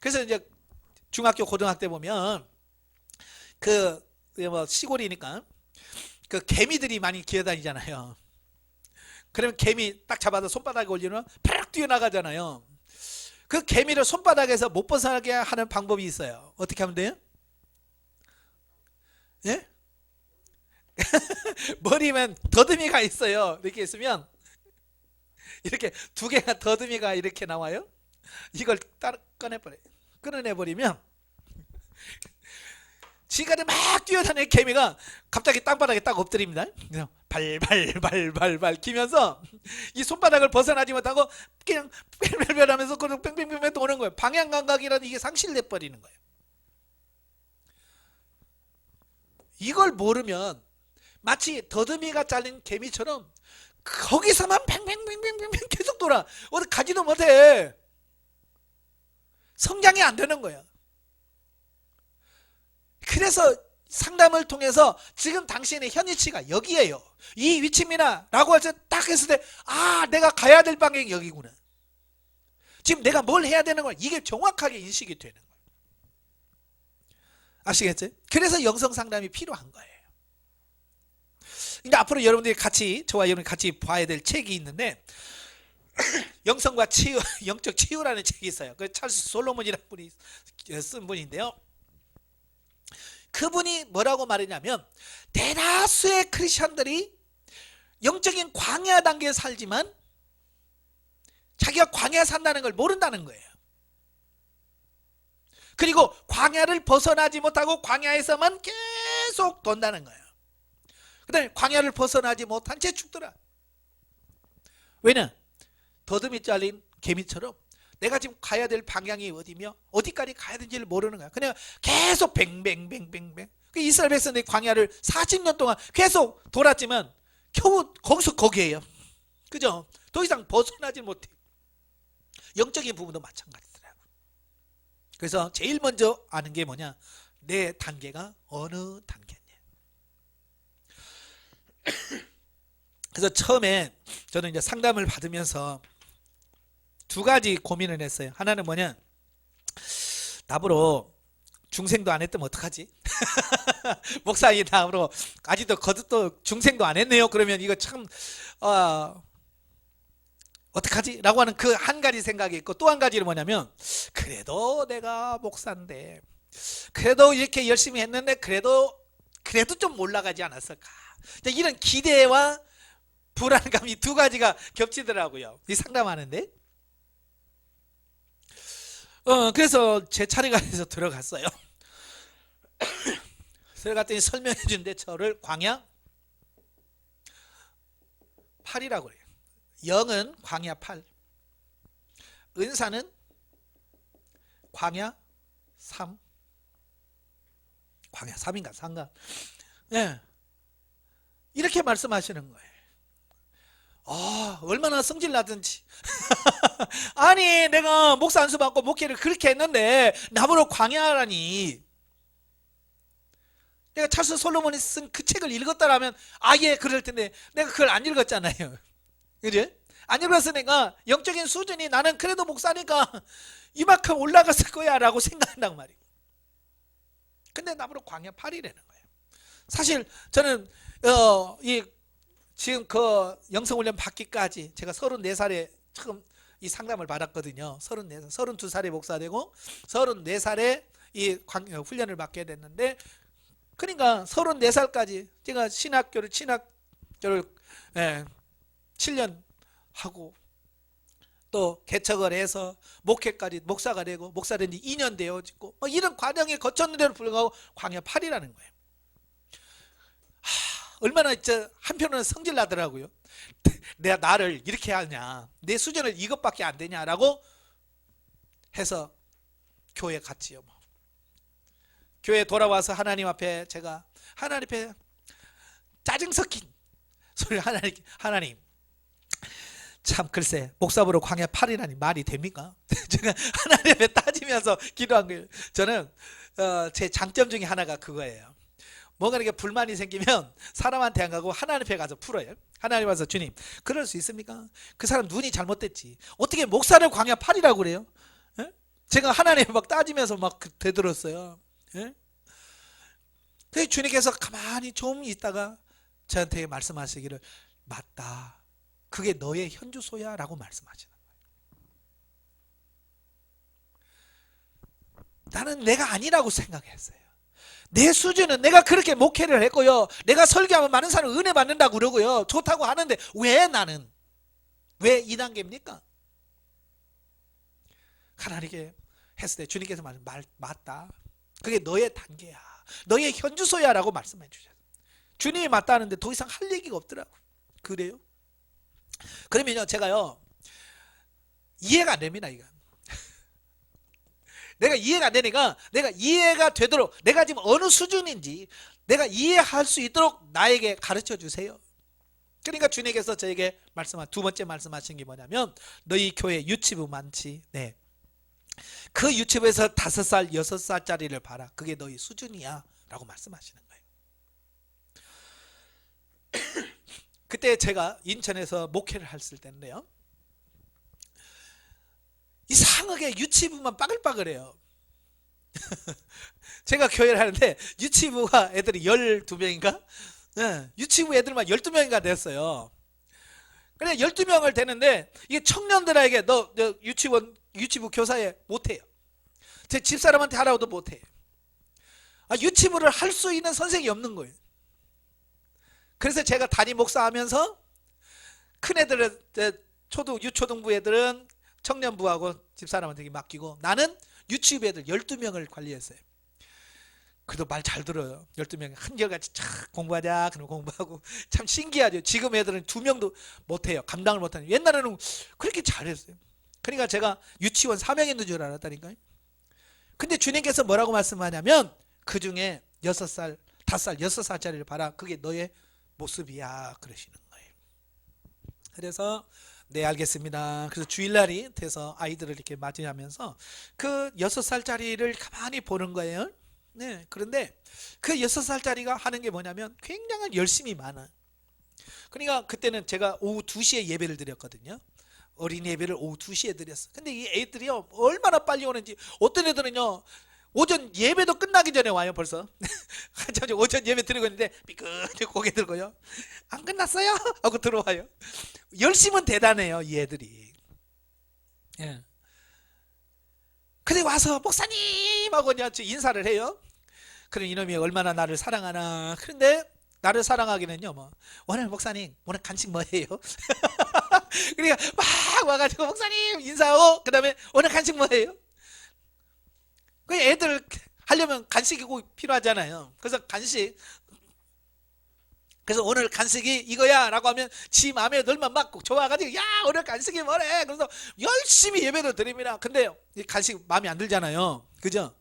그래서 이제 중학교 고등학교 때 보면 그 뭐 시골이니까 그 개미들이 많이 기어다니잖아요. 그러면 개미 딱 잡아서 손바닥에 올리면 팍 뛰어나가잖아요. 그 개미를 손바닥에서 못 벗어나게 하는 방법이 있어요. 어떻게 하면 돼요? 예? 머리면 더듬이가 있어요. 이렇게 있으면 이렇게 두 개가 더듬이가 이렇게 나와요. 이걸 따로 끊어내버리면 지금까지 막 뛰어다니는 개미가 갑자기 땅바닥에 딱 엎드립니다. 그래서 발발발발발 기면서 이 손바닥을 벗어나지 못하고 그냥 벨벨벨 하면서 그냥 뺑뺑뺑뺑 도는 거예요. 방향 감각이라는 이게 상실돼 버리는 거예요. 이걸 모르면 마치 더듬이가 잘린 개미처럼 거기서만 팽팽팽팽팽 계속 돌아. 어디 가지도 못해. 성장이 안 되는 거야. 그래서 상담을 통해서 지금 당신의 현위치가 여기에요, 이 위치입니다 라고 해서 딱 했을 때 아 내가 가야 될 방향이 여기구나, 지금 내가 뭘 해야 되는 거야, 이게 정확하게 인식이 되는 거예요. 아시겠죠? 그래서 영성 상담이 필요한 거예요. 이제 앞으로 여러분들이 같이, 저와 여러분이 같이 봐야 될 책이 있는데 영성과 치유, 영적 치유라는 책이 있어요. 그 찰스 솔로몬이라는 분이 쓴 분인데요. 그분이 뭐라고 말했냐면 대다수의 크리스천들이 영적인 광야 단계에 살지만 자기가 광야 산다는 걸 모른다는 거예요. 그리고 광야를 벗어나지 못하고 광야에서만 계속 돈다는 거예요. 그다음에 광야를 벗어나지 못한 채 죽더라. 왜냐? 더듬이 잘린 개미처럼 내가 지금 가야 될 방향이 어디며 어디까지 가야 되는지를 모르는 거야. 그냥 계속 뱅뱅뱅뱅뱅. 이스라엘 백성들이 광야를 40년 동안 계속 돌았지만 겨우 거기서 거기에요. 그죠? 더 이상 벗어나지 못해. 영적인 부분도 마찬가지더라고. 그래서 제일 먼저 아는 게 뭐냐? 내 단계가 어느 단계냐. 그래서 처음에 저는 이제 상담을 받으면서 두 가지 고민을 했어요. 하나는 뭐냐, 나보러 중생도 안 했다면 어떡하지? 목사님 나보러 아직도 거듭도 중생도 안 했네요. 그러면 이거 참 어떡하지? 라고 하는 그 한 가지 생각이 있고, 또 한 가지는 뭐냐면 그래도 내가 목사인데 그래도 이렇게 열심히 했는데 그래도 좀 올라가지 않았을까, 이런 기대와 불안감이 두 가지가 겹치더라고요, 이 상담하는데. 그래서 제 차례가 돼서 들어갔어요. 들어갔더니 설명해 준데 저를 광야 8이라고 그래요. 영은 광야 8, 은사는 광야 3. 광야 3인가 4인가? 네. 이렇게 말씀하시는 거예요. 얼마나 성질 나든지. 아니 내가 목사 안수 받고 목회를 그렇게 했는데 나보러 광야라니. 내가 찰스 솔로몬이 쓴 그 책을 읽었다라면 아예 그럴 텐데 내가 그걸 안 읽었잖아요. 그죠? 안 읽었으니까 영적인 수준이 나는 그래도 목사니까 이만큼 올라갔을 거야 라고 생각한단 말이에요. 근데 나보고 광야 8이라는 거예요. 사실 저는 지금 그 영성훈련 받기까지 제가 34살에 처음 이 상담을 받았거든요. 34살, 32살에 목사되고 34살에 이 훈련을 받게 됐는데, 그러니까 34살까지 제가 신학교를 7년 하고 또 개척을 해서 목회까지 목사가 되고 목사 된 지 2년 되어지고 이런 과정에 거쳤는데도 불구하고 광야 8이라는 거예요. 얼마나 한편으로는 성질 나더라고요. 내가 나를 이렇게 하냐, 내 수준을 이것밖에 안 되냐라고 해서 교회 갔지요. 교회 돌아와서 하나님 앞에 제가 하나님 앞에 짜증 섞인 소리, 하나님 참 글쎄 목사부로 광야 8이라니 말이 됩니까? 제가 하나님 앞에 따지면서 기도한 거예요. 저는 제 장점 중에 하나가 그거예요. 뭔가 이렇게 불만이 생기면 사람한테 안 가고 하나님 앞에 가서 풀어요. 하나님 와서 주님 그럴 수 있습니까? 그 사람 눈이 잘못됐지 어떻게 목사를 광야 8이라고 그래요? 에? 제가 하나님 막 따지면서 막 되들었어요. 그래서 주님께서 가만히 좀 있다가 저한테 말씀하시기를 맞다, 그게 너의 현주소야 라고 말씀하시는 거예요. 나는 내가 아니라고 생각했어요. 내 수준은 내가 그렇게 목회를 했고요, 내가 설교하면 많은 사람 은혜 받는다고 그러고요, 좋다고 하는데 왜 나는 왜 이 단계입니까? 하나님께 했을 때 주님께서 맞다, 그게 너의 단계야, 너의 현주소야 라고 말씀해 주셨어요. 주님이 맞다는데 더 이상 할 얘기가 없더라고요. 그래요? 그러면요 제가요 이해가 안 됩니다. 이거 내가 이해가 안 되니까 내가 이해가 되도록, 내가 지금 어느 수준인지 내가 이해할 수 있도록 나에게 가르쳐 주세요. 그러니까 주님께서 저에게 두 번째 말씀하신 게 뭐냐면, 너희 교회 유치부 많지, 네, 그 유치부에서 5살 6살짜리를 봐라, 그게 너희 수준이야 라고 말씀하시는 거예요. 그때 제가 인천에서 목회를 했을 때인데요, 이상하게 유치부만 빠글빠글해요. 제가 교회를 하는데 유치부가 애들이 12명인가? 네, 유치부 애들만 12명인가 됐어요. 그래 12명을 되는데 이게 청년들에게 너 유치부 교사에 못해요. 제 집사람한테 하라고도 못해요. 유치부를 할 수 있는 선생이 없는 거예요. 그래서 제가 담임 목사하면서 큰 애들은 유초등부 애들은 청년부하고 집사람한테 맡기고 나는 유치부 애들 12명을 관리했어요. 그래도 말 잘 들어요. 12명이 한결같이 촥 공부하자 그러면 공부하고, 참 신기하죠. 지금 애들은 2명도 못해요. 감당을 못하는. 옛날에는 그렇게 잘했어요. 그러니까 제가 유치원 4명 있는 줄 알았다니까요. 근데 주님께서 뭐라고 말씀하냐면, 그 중에 6살, 5살, 6살짜리를 봐라, 그게 너의 모습이야 그러시는 거예요. 그래서 네 알겠습니다. 그래서 주일날이 돼서 아이들을 이렇게 맞이하면서 그 6살짜리를 가만히 보는 거예요. 네, 그런데 그 6살짜리가 하는 게 뭐냐면 굉장히 열심히 많아요. 그러니까 그때는 제가 오후 2시에 예배를 드렸거든요. 어린이 예배를 오후 2시에 드렸어. 근데 이 애들이요 얼마나 빨리 오는지, 어떤 애들은요 오전 예배도 끝나기 전에 와요. 벌써 오전 예배 드리고 있는데 삐끗하게 고개 들고요, 안 끝났어요? 하고 들어와요. 열심은 대단해요 이 애들이. 예. 근데 와서 목사님 하고 인사를 해요. 그럼 이놈이 얼마나 나를 사랑하나. 그런데 나를 사랑하기는요, 오늘 목사님 오늘 간식 뭐예요? 그러니까 막 와가지고 목사님 인사하고, 그 다음에 오늘 간식 뭐예요? 그 애들 하려면 간식이 꼭 필요하잖아요. 그래서 그래서 오늘 간식이 이거야 라고 하면 지 마음에 들면 막 좋아가지고, 야 오늘 간식이 뭐래, 그래서 열심히 예배를 드립니다. 근데 이 간식 마음에 안 들잖아요. 그죠?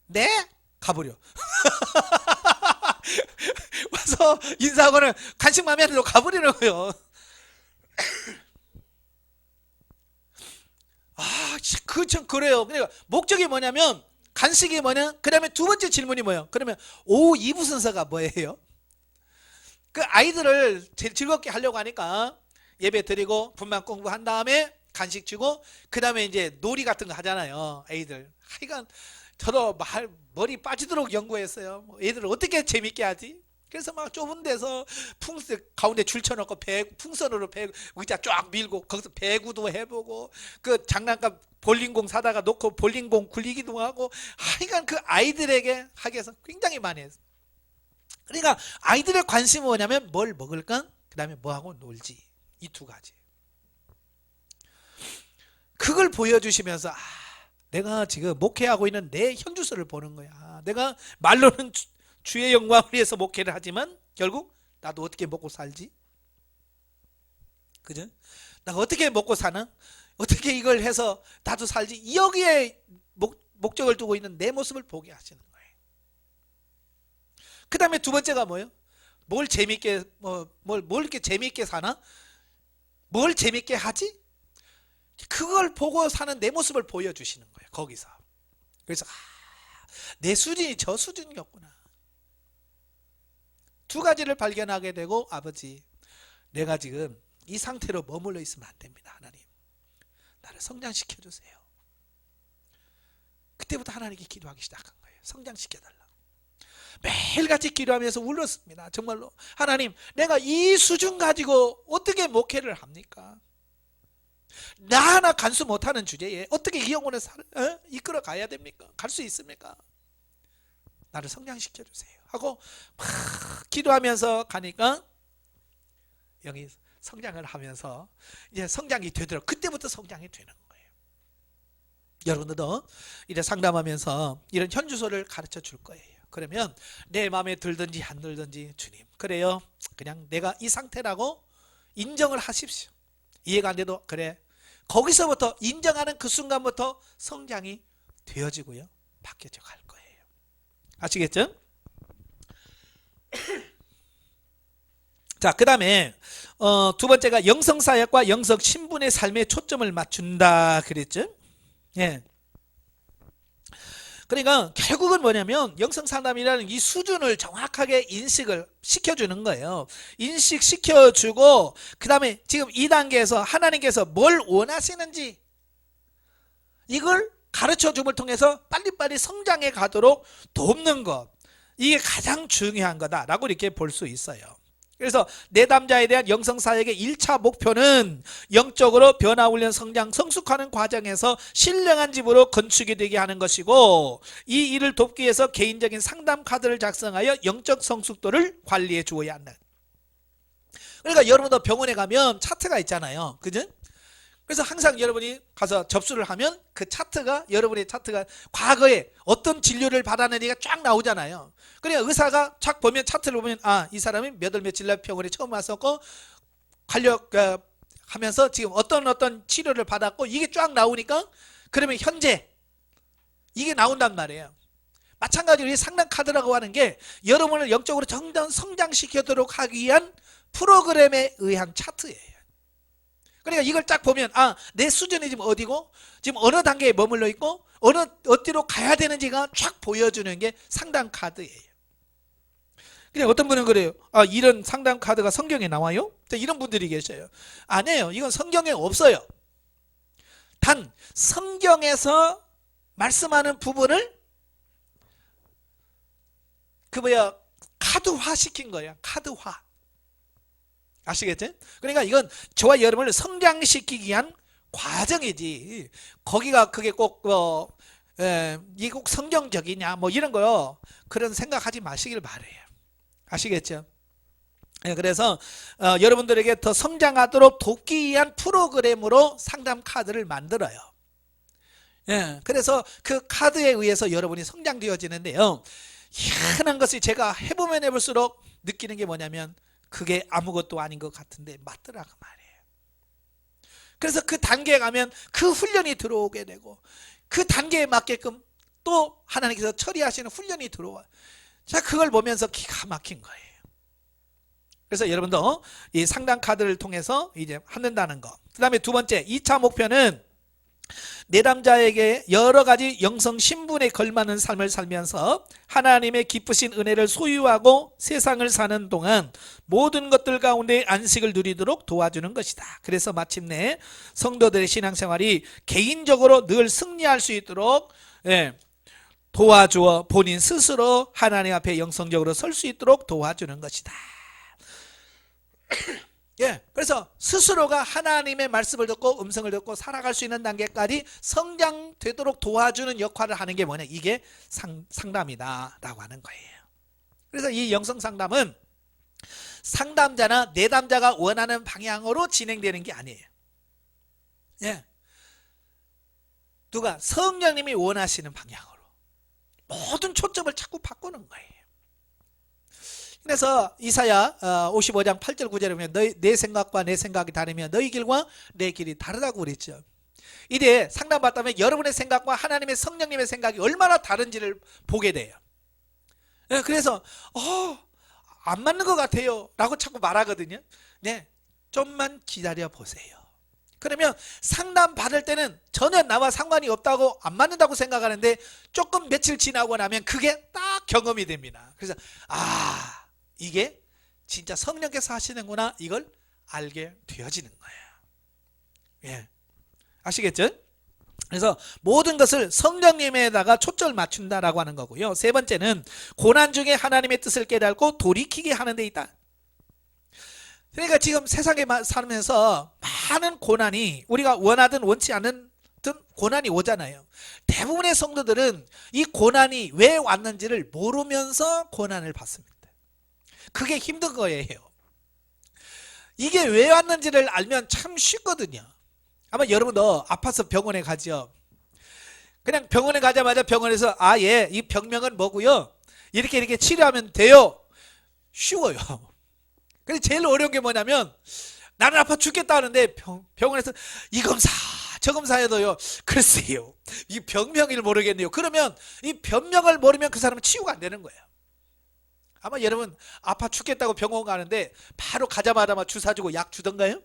네? 가버려. 와서 인사하고는 간식 마음에 안 들고 가버리는 거예요. 그래요. 그러니까 목적이 뭐냐면, 간식이 뭐냐, 그 다음에 두 번째 질문이 뭐예요? 그러면 오후 2부 순서가 뭐예요? 그 아이들을 제일 즐겁게 하려고 하니까 예배 드리고 분만 공부한 다음에 간식 주고 그 다음에 이제 놀이 같은 거 하잖아요. 애들. 하여간 저도 머리 빠지도록 연구했어요. 애들을 어떻게 재밌게 하지? 그래서 막 좁은 데서 가운데 줄 쳐놓고 풍선으로 의자 쫙 밀고 거기서 배구도 해보고 그 장난감 볼링공 사다가 놓고 볼링공 굴리기도 하고 하여간 그 아이들에게 하기 위해서 굉장히 많이 했어요. 그러니까 아이들의 관심은 뭐냐면 뭘 먹을까? 그 다음에 뭐하고 놀지. 이 두 가지. 그걸 보여주시면서 내가 지금 목회하고 있는 내 현주소를 보는 거야. 내가 말로는 주의 영광을 위해서 목회를 하지만 결국 나도 어떻게 먹고 살지? 그죠? 나가 어떻게 먹고 사나? 어떻게 이걸 해서 나도 살지? 여기에 목적을 두고 있는 내 모습을 보게 하시는 거예요. 그 다음에 두 번째가 뭐예요? 뭘 재밌게 뭘 이렇게 재밌게 사나? 뭘 재밌게 하지? 그걸 보고 사는 내 모습을 보여주시는 거예요. 거기서. 그래서 내 수준이 저 수준이었구나. 두 가지를 발견하게 되고 아버지 내가 지금 이 상태로 머물러 있으면 안 됩니다. 하나님 나를 성장시켜 주세요. 그때부터 하나님께 기도하기 시작한 거예요. 성장시켜달라. 매일같이 기도하면서 울었습니다. 정말로 하나님 내가 이 수준 가지고 어떻게 목회를 합니까? 나 하나 간수 못하는 주제에 어떻게 이 영혼을 이끌어 가야 됩니까? 갈 수 있습니까? 나를 성장시켜 주세요 하고 막 기도하면서 가니까 여기 성장을 하면서 이제 성장이 되더라고요. 그때부터 성장이 되는 거예요. 여러분들도 이제 상담하면서 이런 현주소를 가르쳐 줄 거예요. 그러면 내 마음에 들든지 안 들든지 주님 그래요. 그냥 내가 이 상태라고 인정을 하십시오. 이해가 안 돼도 그래. 거기서부터 인정하는 그 순간부터 성장이 되어지고요. 바뀌어져 갈 거예요. 아시겠죠? 자, 그 다음에 두 번째가 영성사역과 영성신분의 삶에 초점을 맞춘다 그랬죠? 예. 그러니까 결국은 뭐냐면 영성상담이라는 이 수준을 정확하게 인식을 시켜주는 거예요. 인식시켜주고 그 다음에 지금 이 단계에서 하나님께서 뭘 원하시는지 이걸 가르쳐줌을 통해서 빨리빨리 성장해 가도록 돕는 것, 이게 가장 중요한 거다라고 이렇게 볼 수 있어요. 그래서 내담자에 대한 영성사역의 1차 목표는 영적으로 변화훈련 성장 성숙하는 과정에서 신령한 집으로 건축이 되게 하는 것이고, 이 일을 돕기 위해서 개인적인 상담 카드를 작성하여 영적 성숙도를 관리해 주어야 한다. 그러니까 여러분도 병원에 가면 차트가 있잖아요. 그죠? 그래서 항상 여러분이 가서 접수를 하면 그 차트가, 여러분의 차트가 과거에 어떤 진료를 받았는지가 쫙 나오잖아요. 그러니까 의사가 쫙 보면, 차트를 보면 이 사람이 몇 월 며칠 날 병원에 처음 왔었고 하면서 지금 어떤 치료를 받았고 이게 쫙 나오니까 그러면 현재 이게 나온단 말이에요. 마찬가지로 이 상담 카드라고 하는 게 여러분을 영적으로 점점 성장시키도록 하기 위한 프로그램에 의한 차트예요. 그러니까 이걸 딱 보면 내 수준이 지금 어디고 지금 어느 단계에 머물러 있고 어디로 가야 되는지가 쫙 보여주는 게 상담 카드예요. 그냥 어떤 분은 그래요. 이런 상담 카드가 성경에 나와요? 이런 분들이 계셔요. 아니에요. 이건 성경에 없어요. 단 성경에서 말씀하는 부분을 카드화 시킨 거예요. 카드화. 아시겠죠? 그러니까 이건 저와 여러분을 성장시키기 위한 과정이지, 그게 꼭 이게 꼭 성경적이냐 이런 거요, 그런 생각하지 마시길 바래요. 아시겠죠? 그래서 여러분들에게 더 성장하도록 돕기 위한 프로그램으로 상담 카드를 만들어요. 그래서 그 카드에 의해서 여러분이 성장되어지는데요, 희한한 것이 제가 해보면 해볼수록 느끼는 게 뭐냐면 그게 아무것도 아닌 것 같은데 맞더라고 말이에요. 그래서 그 단계에 가면 그 훈련이 들어오게 되고 그 단계에 맞게끔 또 하나님께서 처리하시는 훈련이 들어와요. 자, 그걸 보면서 기가 막힌 거예요. 그래서 여러분도 이 상담 카드를 통해서 이제 한다는 거. 그 다음에 두 번째 2차 목표는 내담자에게 여러 가지 영성 신분에 걸맞는 삶을 살면서 하나님의 기쁘신 은혜를 소유하고 세상을 사는 동안 모든 것들 가운데 안식을 누리도록 도와주는 것이다. 그래서 마침내 성도들의 신앙생활이 개인적으로 늘 승리할 수 있도록 도와주어 본인 스스로 하나님 앞에 영성적으로 설 수 있도록 도와주는 것이다. 그래서 스스로가 하나님의 말씀을 듣고 음성을 듣고 살아갈 수 있는 단계까지 성장되도록 도와주는 역할을 하는 게 뭐냐, 이게 상담이다 라고 하는 거예요. 그래서 이 영성 상담은 상담자나 내담자가 원하는 방향으로 진행되는 게 아니에요. 누가 성령님이 원하시는 방향으로 모든 초점을 자꾸 바꾸는 거예요. 그래서 이사야 55장 8절 9절에 보면 내 생각과 내 생각이 다르며 너희 길과 내 길이 다르다고 그랬죠. 이래 상담받다면 여러분의 생각과 하나님의 성령님의 생각이 얼마나 다른지를 보게 돼요. 그래서 안 맞는 것 같아요 라고 자꾸 말하거든요. 좀만 기다려 보세요. 그러면 상담 받을 때는 전혀 나와 상관이 없다고 안 맞는다고 생각하는데 조금 며칠 지나고 나면 그게 딱 경험이 됩니다. 그래서 이게 진짜 성령께서 하시는구나, 이걸 알게 되어지는 거예요. 아시겠죠? 그래서 모든 것을 성령님에다가 초점을 맞춘다라고 하는 거고요. 세 번째는 고난 중에 하나님의 뜻을 깨닫고 돌이키게 하는 데 있다. 그러니까 지금 세상에 살면서 많은 고난이, 우리가 원하든 원치 않은 고난이 오잖아요. 대부분의 성도들은 이 고난이 왜 왔는지를 모르면서 고난을 받습니다. 그게 힘든 거예요. 이게 왜 왔는지를 알면 참 쉽거든요. 아마 여러분도 아파서 병원에 가죠. 그냥 병원에 가자마자 병원에서 이 병명은 뭐고요, 이렇게 치료하면 돼요. 쉬워요. 근데 제일 어려운 게 뭐냐면, 나는 아파 죽겠다 하는데 병원에서 이 검사 저 검사해도요, 글쎄요 이 병명을 모르겠네요. 그러면 이 병명을 모르면 그 사람은 치유가 안 되는 거예요. 아마 여러분 아파 죽겠다고 병원 가는데 바로 가자마자 주사 주고 약 주던가요?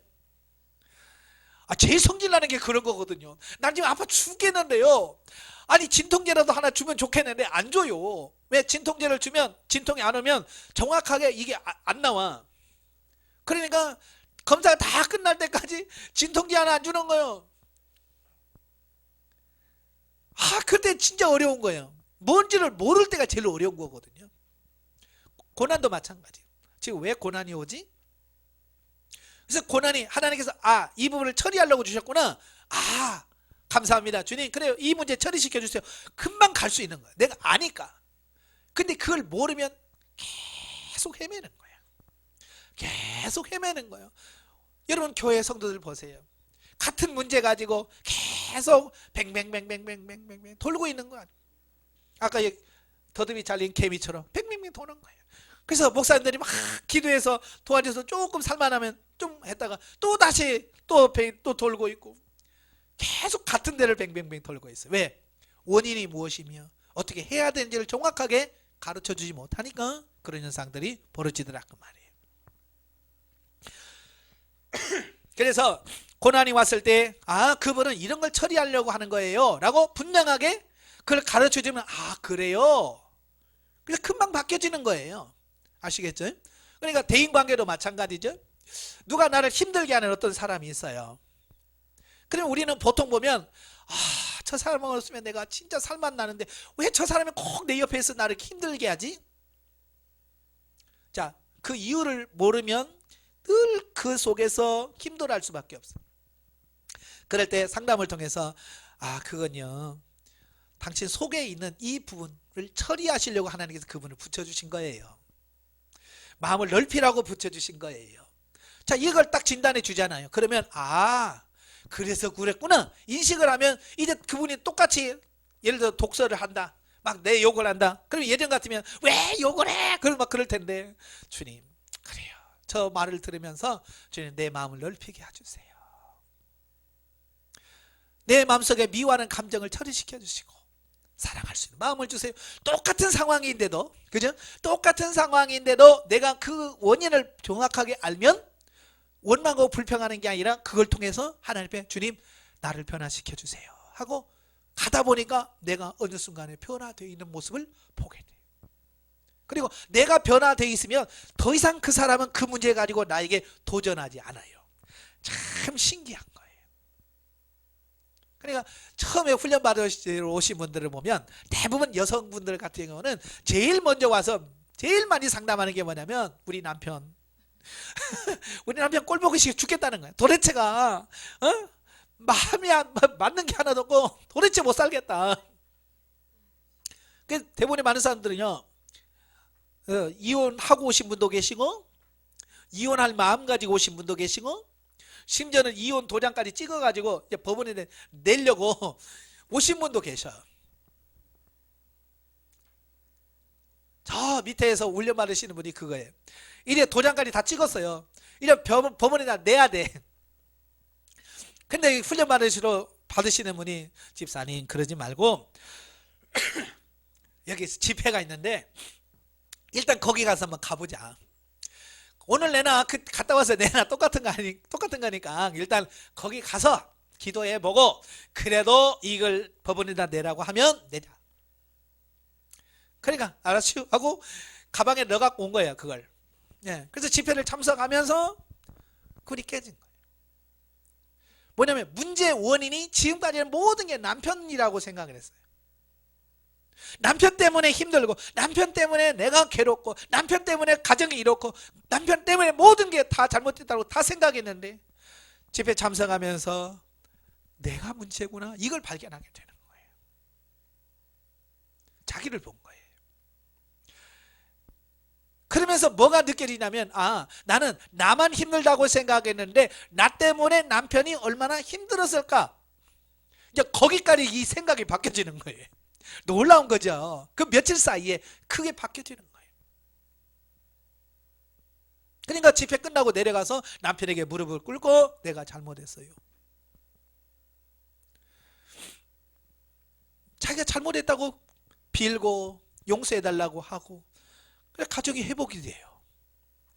제일 성질나는 게 그런 거거든요. 난 지금 아파 죽겠는데요, 아니 진통제라도 하나 주면 좋겠는데 안 줘요. 왜? 진통제를 주면 진통이 안 오면 정확하게 이게 안 나와. 그러니까 검사가 다 끝날 때까지 진통제 하나 안 주는 거예요. 그때 진짜 어려운 거예요. 뭔지를 모를 때가 제일 어려운 거거든요. 고난도 마찬가지예요. 지금 왜 고난이 오지? 그래서 고난이, 하나님께서 이 부분을 처리하려고 주셨구나. 감사합니다 주님, 그래요 이 문제 처리시켜 주세요. 금방 갈 수 있는 거예요. 내가 아니까. 근데 그걸 모르면 계속 헤매는 거예요. 계속 헤매는 거예요. 여러분 교회 성도들 보세요. 같은 문제 가지고 계속 뱅뱅뱅뱅뱅뱅뱅 돌고 있는 거야. 아까 더듬이 잘린 개미처럼 뱅뱅뱅 도는 거예요. 그래서 목사님들이 막 기도해서 도와줘서 조금 살만하면 좀 했다가 또 다시 또 돌고 있고, 계속 같은 데를 뱅뱅뱅 돌고 있어요. 왜? 원인이 무엇이며 어떻게 해야 되는지를 정확하게 가르쳐 주지 못하니까 그런 현상들이 벌어지더라 그 말이에요. 그래서 고난이 왔을 때 그분은 이런 걸 처리하려고 하는 거예요 라고 분명하게 그걸 가르쳐 주면 그래요, 그래서 금방 바뀌어지는 거예요. 아시겠죠? 그러니까 대인관계도 마찬가지죠. 누가 나를 힘들게 하는 어떤 사람이 있어요. 그러면 우리는 보통 보면 저 사람을 없으면 내가 진짜 살만 나는데 왜 저 사람이 꼭 내 옆에 있어 나를 힘들게 하지? 자, 그 이유를 모르면 늘 그 속에서 힘들어할 수밖에 없어요. 그럴 때 상담을 통해서 그건요, 당신 속에 있는 이 부분을 처리하시려고 하나님께서 그분을 붙여주신 거예요. 마음을 넓히라고 붙여주신 거예요. 자, 이걸 딱 진단해 주잖아요. 그러면 그래서 그랬구나 인식을 하면 이제 그분이 똑같이 예를 들어 독서를 한다, 막 내 욕을 한다. 그러면 예전 같으면 왜 욕을 해? 그럴 텐데 주님, 그래요, 저 말을 들으면서 주님 내 마음을 넓히게 해주세요. 내 마음속에 미워하는 감정을 처리시켜 주시고 사랑할 수 있는 마음을 주세요. 똑같은 상황인데도, 그죠? 똑같은 상황인데도 내가 그 원인을 정확하게 알면 원망하고 불평하는 게 아니라 그걸 통해서 하나님 앞에 주님 나를 변화시켜 주세요 하고 가다 보니까 내가 어느 순간에 변화되어 있는 모습을 보게 돼요. 그리고 내가 변화되어 있으면 더 이상 그 사람은 그 문제 가지고 나에게 도전하지 않아요. 참 신기한 거예요. 그러니까 처음에 훈련 받으러 오신 분들을 보면 대부분 여성분들 같은 경우는 제일 먼저 와서 제일 많이 상담하는 게 뭐냐면 우리 남편 우리 남편 꼴 보기 싫어 죽겠다는 거예요. 도대체가 마음이 맞는 게 하나도 없고 도대체 못 살겠다. 대부분의 많은 사람들은요 이혼하고 오신 분도 계시고 이혼할 마음 가지고 오신 분도 계시고 심지어는 이혼 도장까지 찍어가지고 이제 법원에 내려고 오신 분도 계셔. 저 밑에서 훈련받으시는 분이 그거예요. 이제 도장까지 다 찍었어요. 이제 법원에다 내야 돼. 근데 훈련 받으시는 분이 집사님 그러지 말고 여기 집회가 있는데 일단 거기 가서 한번 가보자. 오늘 내나 갔다 와서 내나 똑같은 거니까 일단 거기 가서 기도해 보고 그래도 이걸 법원에다 내라고 하면 내자. 그러니까 알았슈 하고 가방에 넣어갖고 온 거예요 그걸. 예, 그래서 집회를 참석하면서 굴이 깨진 거예요. 뭐냐면 문제의 원인이 지금까지는 모든 게 남편이라고 생각을 했어요. 남편 때문에 힘들고 남편 때문에 내가 괴롭고 남편 때문에 가정이 이렇고 남편 때문에 모든 게 다 잘못됐다고 다 생각했는데 집회 참석하면서 내가 문제구나 이걸 발견하게 되는 거예요. 자기를 본 거예요. 그러면서 뭐가 느껴지냐면 나는 나만 힘들다고 생각했는데 나 때문에 남편이 얼마나 힘들었을까. 이제 거기까지 이 생각이 바뀌어지는 거예요. 놀라운 거죠. 그 며칠 사이에 크게 바뀌어지는 거예요. 그러니까 집회 끝나고 내려가서 남편에게 무릎을 꿇고 내가 잘못했어요. 자기가 잘못했다고 빌고 용서해달라고 하고 가정이 회복이 돼요.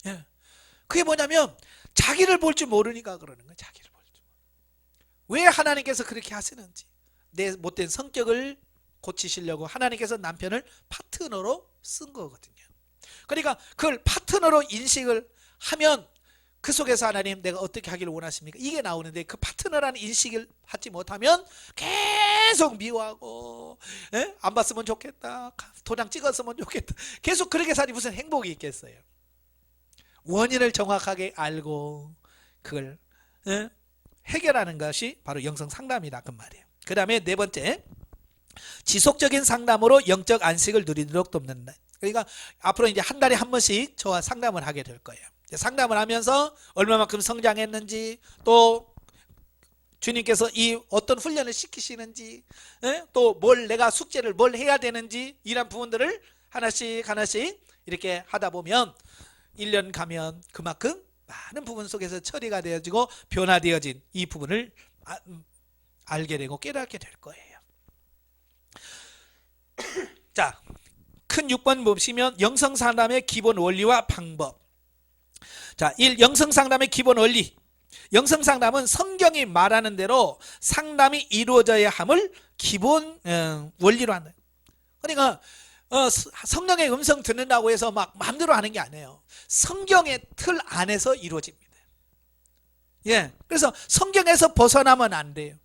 예. 그게 뭐냐면 자기를 볼 줄 모르니까 그러는 거예요. 자기를 볼 줄. 왜 하나님께서 그렇게 하시는지 내 못된 성격을 고치시려고 하나님께서 남편을 파트너로 쓴 거거든요. 그러니까 그걸 파트너로 인식을 하면 그 속에서 하나님 내가 어떻게 하기를 원하십니까? 이게 나오는데 그 파트너라는 인식을 하지 못하면 계속 미워하고 안 봤으면 좋겠다. 도장 찍었으면 좋겠다. 계속 그렇게 사니 무슨 행복이 있겠어요. 원인을 정확하게 알고 그걸 해결하는 것이 바로 영성 상담이다 그 말이에요. 그 다음에 네 번째 지속적인 상담으로 영적 안식을 누리도록 돕는다. 그러니까 앞으로 이제 한 달에 한 번씩 저와 상담을 하게 될 거예요. 상담을 하면서 얼마만큼 성장했는지 또 주님께서 이 어떤 훈련을 시키시는지 또 뭘 내가 숙제를 뭘 해야 되는지 이런 부분들을 하나씩 이렇게 하다 보면 1년 가면 그만큼 많은 부분 속에서 처리가 되어지고 변화되어진 이 부분을 알게 되고 깨닫게 될 거예요. 자, 큰 6번 보시면 영성상담의 기본 원리와 방법. 자, 1. 영성상담의 기본 원리. 영성상담은 성경이 말하는 대로 상담이 이루어져야 함을 기본 원리로 한다. 그러니까 성령의 음성 듣는다고 해서 막 마음대로 하는 게 아니에요. 성경의 틀 안에서 이루어집니다. 예, 그래서 성경에서 벗어나면 안 돼요.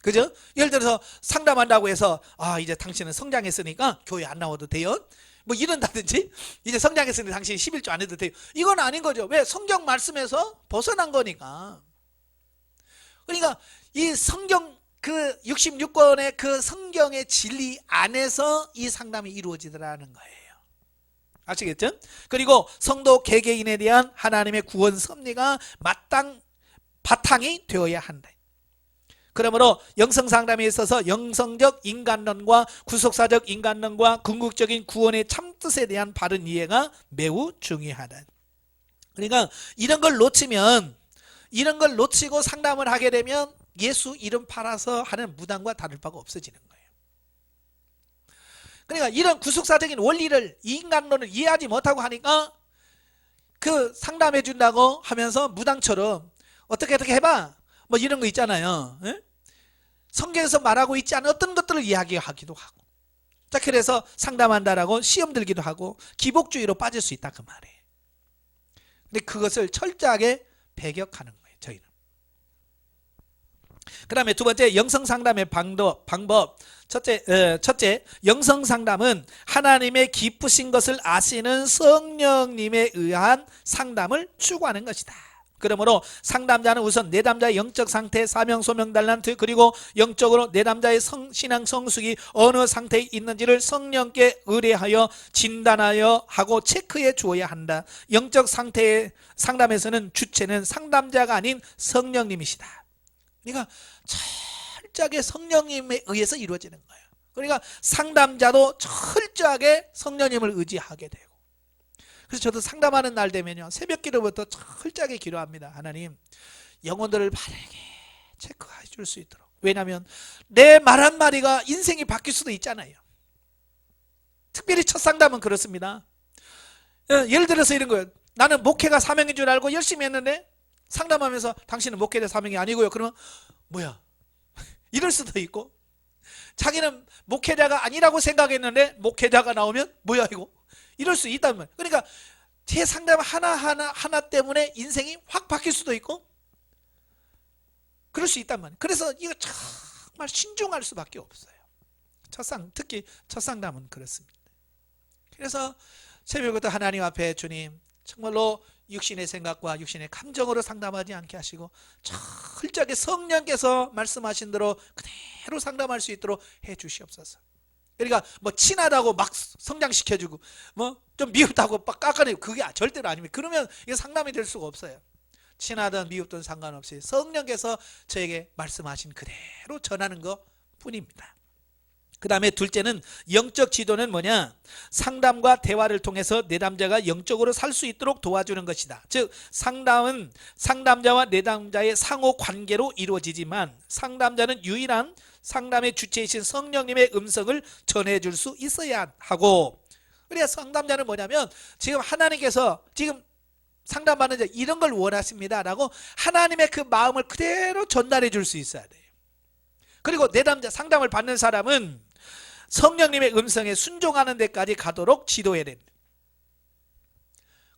그죠? 예를 들어서 상담한다고 해서 이제 당신은 성장했으니까 교회 안 나와도 돼요. 뭐 이런다든지 이제 성장했으니 당신이 11조 안 해도 돼요. 이건 아닌 거죠. 왜? 성경 말씀에서 벗어난 거니까. 그러니까 이 성경 그 66권의 그 성경의 진리 안에서 이 상담이 이루어지더라는 거예요. 아시겠죠? 그리고 성도 개개인에 대한 하나님의 구원 섭리가 바탕이 되어야 한다. 그러므로 영성상담에 있어서 영성적 인간론과 구속사적 인간론과 궁극적인 구원의 참뜻에 대한 바른 이해가 매우 중요하다. 그러니까 이런 걸 놓치고 상담을 하게 되면 예수 이름 팔아서 하는 무당과 다를 바가 없어지는 거예요. 그러니까 이런 구속사적인 원리를 인간론을 이해하지 못하고 하니까 그 상담해 준다고 하면서 무당처럼 어떻게 해봐 뭐 이런 거 있잖아요. 성경에서 말하고 있지 않은 어떤 것들을 이야기하기도 하고, 자, 그래서 상담한다라고 시험 들기도 하고 기복주의로 빠질 수 있다 그 말이에요. 근데 그것을 철저하게 배격하는 거예요, 저희는. 그 다음에 두 번째, 영성상담의 방법. 첫째, 영성상담은 하나님의 기쁘신 것을 아시는 성령님에 의한 상담을 추구하는 것이다. 그러므로 상담자는 우선 내담자의 영적 상태, 사명, 소명, 달란트, 그리고 영적으로 내담자의 신앙 성숙이 어느 상태에 있는지를 성령께 의뢰하여 진단하여 하고 체크해 주어야 한다. 영적 상태의 상담에서는 주체는 상담자가 아닌 성령님이시다. 그러니까 철저하게 성령님에 의해서 이루어지는 거예요. 그러니까 상담자도 철저하게 성령님을 의지하게 되고, 그래서 저도 상담하는 날 되면요, 새벽 기도부터 철저하게 기도합니다. 하나님, 영혼들을 바르게 체크해 줄 수 있도록. 왜냐하면 내 말 한마디가 인생이 바뀔 수도 있잖아요. 특별히 첫 상담은 그렇습니다. 예를 들어서 이런 거예요. 나는 목회가 사명인 줄 알고 열심히 했는데 상담하면서 당신은 목회자 사명이 아니고요. 그러면 뭐야? 이럴 수도 있고, 자기는 목회자가 아니라고 생각했는데 목회자가 나오면 뭐야 이거? 이럴 수 있단 말이에요. 그러니까 제 상담 하나 때문에 인생이 확 바뀔 수도 있고 그럴 수 있단 말이에요. 그래서 이거 정말 신중할 수밖에 없어요. 특히 첫 상담은 그렇습니다. 그래서 새벽부터 하나님 앞에 주님, 정말로 육신의 생각과 육신의 감정으로 상담하지 않게 하시고 철저하게 성령께서 말씀하신 대로 그대로 상담할 수 있도록 해 주시옵소서. 그러니까 뭐 친하다고 막 성장시켜주고 뭐 좀 미흡다고 막 깎아내고 그게 절대로 아닙니다. 그러면 이게 상담이 될 수가 없어요. 친하든 미흡든 상관없이 성령께서 저에게 말씀하신 그대로 전하는 것 뿐입니다. 그 다음에 둘째는 영적 지도는 뭐냐? 상담과 대화를 통해서 내담자가 영적으로 살 수 있도록 도와주는 것이다. 즉 상담은 상담자와 내담자의 상호 관계로 이루어지지만 상담자는 유일한 상담의 주체이신 성령님의 음성을 전해줄 수 있어야 하고, 그래야 상담자는 뭐냐면 지금 하나님께서 지금 상담받는 자 이런 걸 원하십니다 라고 하나님의 그 마음을 그대로 전달해 줄 수 있어야 돼요. 그리고 내담자 상담을 받는 사람은 성령님의 음성에 순종하는 데까지 가도록 지도해야 됩니다.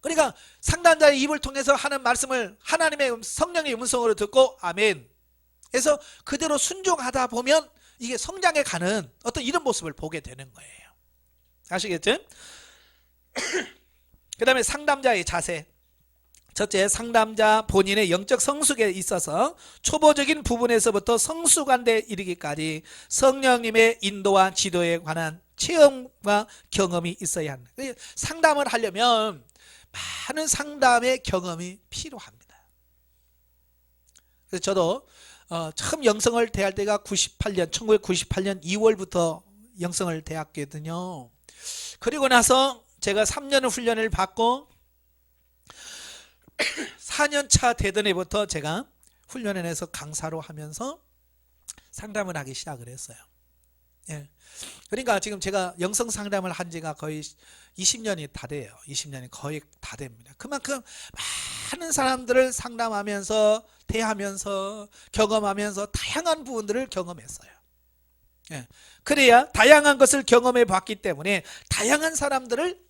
그러니까 상담자의 입을 통해서 하는 말씀을 하나님의 성령의 음성으로 듣고 아멘 해서 그대로 순종하다 보면 이게 성장해 가는 어떤 이런 모습을 보게 되는 거예요. 아시겠죠? 그 다음에 상담자의 자세. 첫째, 상담자 본인의 영적 성숙에 있어서 초보적인 부분에서부터 성숙한 데 이르기까지 성령님의 인도와 지도에 관한 체험과 경험이 있어야 한다. 상담을 하려면 많은 상담의 경험이 필요합니다. 그래서 저도 처음 영성을 대할 때가 1998년 2월부터 영성을 대했거든요. 그리고 나서 제가 3년의 훈련을 받고 4년차 되던 해부터 제가 훈련원에서 강사로 하면서 상담을 하기 시작을 했어요. 예. 그러니까 지금 제가 영성 상담을 한 지가 거의 20년이 다 돼요. 20년이 거의 다 됩니다. 그만큼 많은 사람들을 상담하면서 대하면서 경험하면서 다양한 부분들을 경험했어요. 예. 그래야 다양한 것을 경험해 봤기 때문에 다양한 사람들을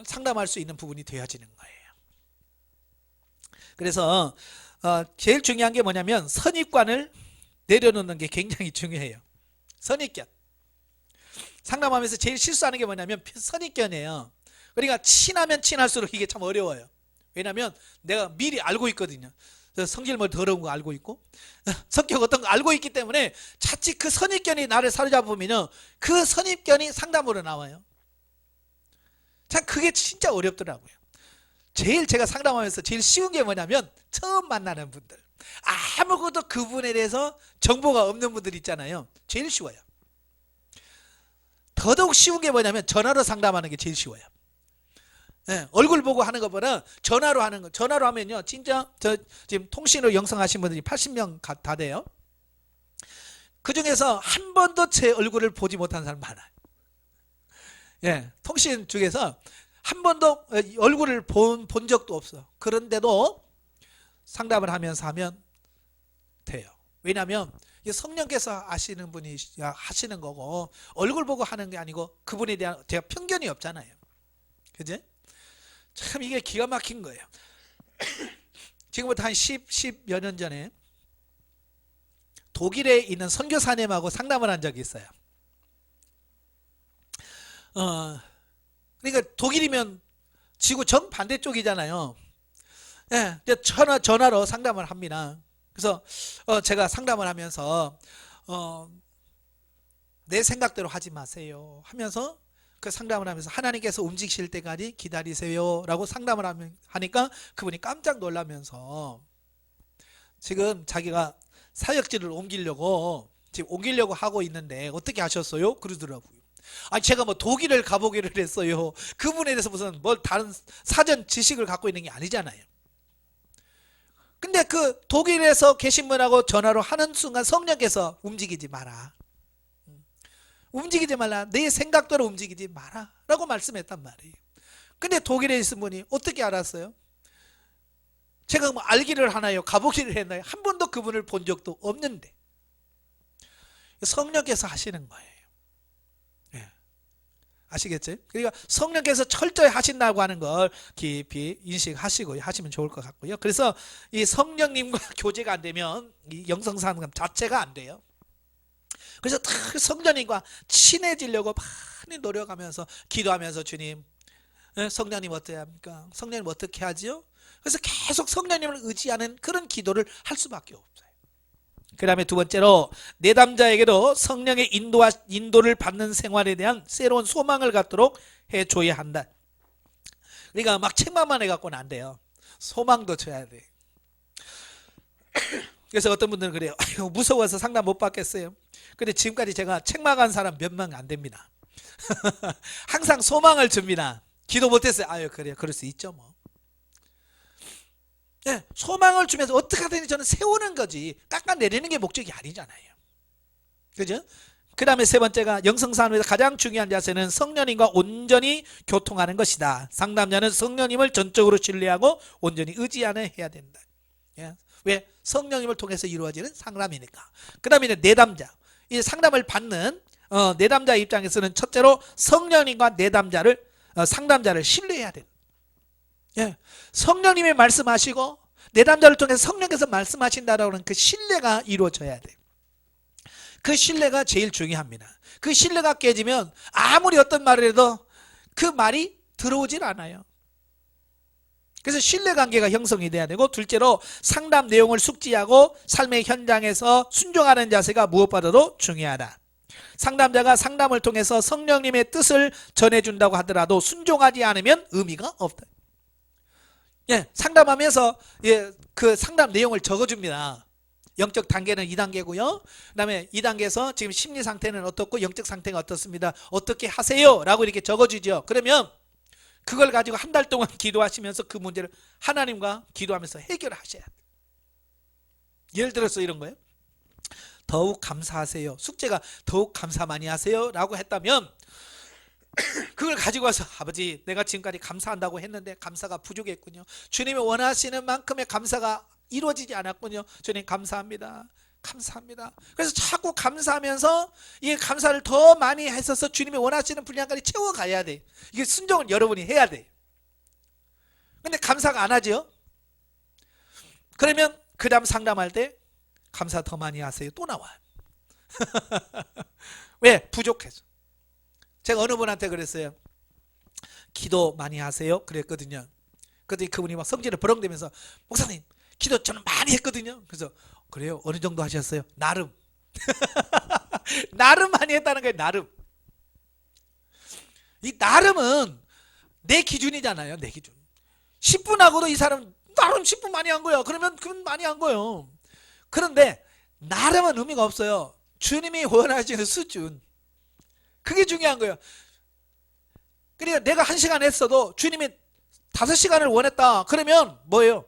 상담할 수 있는 부분이 되어지는 거예요. 그래서 제일 중요한 게 뭐냐면 선입관을 내려놓는 게 굉장히 중요해요. 선입견. 상담하면서 제일 실수하는 게 뭐냐면 선입견이에요. 그러니까 친하면 친할수록 이게 참 어려워요. 왜냐하면 내가 미리 알고 있거든요. 성질 뭐 더러운 거 알고 있고 성격 어떤 거 알고 있기 때문에 자칫 그 선입견이 나를 사로잡으면 그 선입견이 상담으로 나와요. 참 그게 진짜 어렵더라고요. 제일 제가 상담하면서 제일 쉬운 게 뭐냐면 처음 만나는 분들, 아무것도 그분에 대해서 정보가 없는 분들 있잖아요. 제일 쉬워요. 더더욱 쉬운 게 뭐냐면 전화로 상담하는 게 제일 쉬워요. 네, 얼굴 보고 하는 것보다 전화로 하는 거. 전화로 하면요, 진짜 저 지금 통신으로 영성하신 분들이 80명 다 돼요. 그 중에서 한 번도 제 얼굴을 보지 못한 사람 많아요. 예, 통신 중에서 한 번도 얼굴을 본 적도 없어. 그런데도 상담을 하면서 하면 돼요. 왜냐하면 이게 성령께서 하시는 분이 하시는 거고 얼굴 보고 하는 게 아니고 그분에 대한 제가 편견이 없잖아요. 그지? 참 이게 기가 막힌 거예요. 지금부터 한 10여 년 전에 독일에 있는 선교사님하고 상담을 한 적이 있어요. 그러니까 독일이면 지구 정반대쪽이잖아요. 예, 전화로 상담을 합니다. 그래서 제가 상담을 하면서 내 생각대로 하지 마세요 하면서 그 상담을 하면서 하나님께서 움직이실 때까지 기다리세요 라고 상담을 하니까 그분이 깜짝 놀라면서 지금 자기가 사역지를 지금 옮기려고 하고 있는데 어떻게 하셨어요? 그러더라고요. 아니 제가 뭐 독일을 가보기를 했어요. 그분에 대해서 무슨 뭘 다른 사전 지식을 갖고 있는 게 아니잖아요. 근데 그 독일에서 계신 분하고 전화로 하는 순간 성령께서 움직이지 마라. 움직이지 말라. 내 생각대로 움직이지 마라 라고 말씀했단 말이에요. 근데 독일에 있은 분이 어떻게 알았어요? 제가 뭐 알기를 하나요? 가보기를 했나요? 한 번도 그분을 본 적도 없는데 성령께서 하시는 거예요. 예. 아시겠죠? 그러니까 성령께서 철저히 하신다고 하는 걸 깊이 인식하시고 하시면 좋을 것 같고요. 그래서 이 성령님과 교제가 안 되면 이 영성상담 자체가 안 돼요. 그래서 다 성령님과 친해지려고 많이 노력하면서 기도하면서 주님, 성령님 어떻게 합니까? 성령님 어떻게 하지요? 그래서 계속 성령님을 의지하는 그런 기도를 할 수밖에 없어요. 그 다음에 두 번째로 내담자에게도 성령의 인도를 받는 생활에 대한 새로운 소망을 갖도록 해줘야 한다. 그러니까 막 책망만 해갖고는 안 돼요. 소망도 줘야 돼. 그래서 어떤 분들은 그래요. 아유, 무서워서 상담 못 받겠어요. 근데 지금까지 제가 책망한 사람 몇 명 안 됩니다. 항상 소망을 줍니다. 기도 못했어요. 아유 그래요. 그럴 수 있죠 뭐. 네, 소망을 주면서 어떻게 하든지 저는 세우는 거지 깎아내리는 게 목적이 아니잖아요. 그죠? 그 다음에 세 번째가 영성상담에서 가장 중요한 자세는 성령님과 온전히 교통하는 것이다. 상담자는 성령님을 전적으로 신뢰하고 온전히 의지하는 해야 된다. 예. 왜? 성령님을 통해서 이루어지는 상담이니까. 그 다음에 내담자. 이 상담을 받는 내담자 입장에서는 첫째로 성령님과 내담자를 상담자를 신뢰해야 된다. 예. 성령님이 말씀하시고 내담자를 통해서 성령께서 말씀하신다라고 하는 그 신뢰가 이루어져야 돼. 그 신뢰가 제일 중요합니다. 그 신뢰가 깨지면 아무리 어떤 말을 해도 그 말이 들어오질 않아요. 그래서 신뢰관계가 형성이 돼야 되고, 둘째로 상담 내용을 숙지하고 삶의 현장에서 순종하는 자세가 무엇보다도 중요하다. 상담자가 상담을 통해서 성령님의 뜻을 전해준다고 하더라도 순종하지 않으면 의미가 없다. 예, 상담하면서 그 상담 내용을 적어줍니다. 영적 단계는 2단계고요. 그 다음에 2단계에서 지금 심리 상태는 어떻고 영적 상태가 어떻습니다. 어떻게 하세요? 라고 이렇게 적어주죠. 그러면 그걸 가지고 한 달 동안 기도하시면서 그 문제를 하나님과 기도하면서 해결하셔야 돼요. 예를 들어서 이런 거예요. 더욱 감사하세요. 숙제가 더욱 감사 많이 하세요 라고 했다면 그걸 가지고 와서 아버지 내가 지금까지 감사한다고 했는데 감사가 부족했군요. 주님이 원하시는 만큼의 감사가 이루어지지 않았군요. 주님 감사합니다. 감사합니다. 그래서 자꾸 감사하면서 이 감사를 더 많이 했어서 주님이 원하시는 분량까지 채워가야 돼. 이게 순종을 여러분이 해야 돼. 근데 감사가 안 하죠. 그러면 그 다음 상담할 때 감사 더 많이 하세요. 또 나와요. 왜? 부족해서. 제가 어느 분한테 그랬어요. 기도 많이 하세요. 그랬거든요. 그랬더니 그분이 막 성질을 버렁대면서 목사님 기도 저는 많이 했거든요. 그래서 그래요? 어느 정도 하셨어요? 나름. 나름 많이 했다는 거예요. 나름. 이 나름은 내 기준이잖아요. 내 기준. 10분 하고도 이 사람 나름 10분 많이 한 거예요. 그러면 그건 많이 한 거예요. 그런데 나름은 의미가 없어요. 주님이 원하시는 수준. 그게 중요한 거예요. 그러니까 내가 1시간 했어도 주님이 5시간을 원했다. 그러면 뭐예요?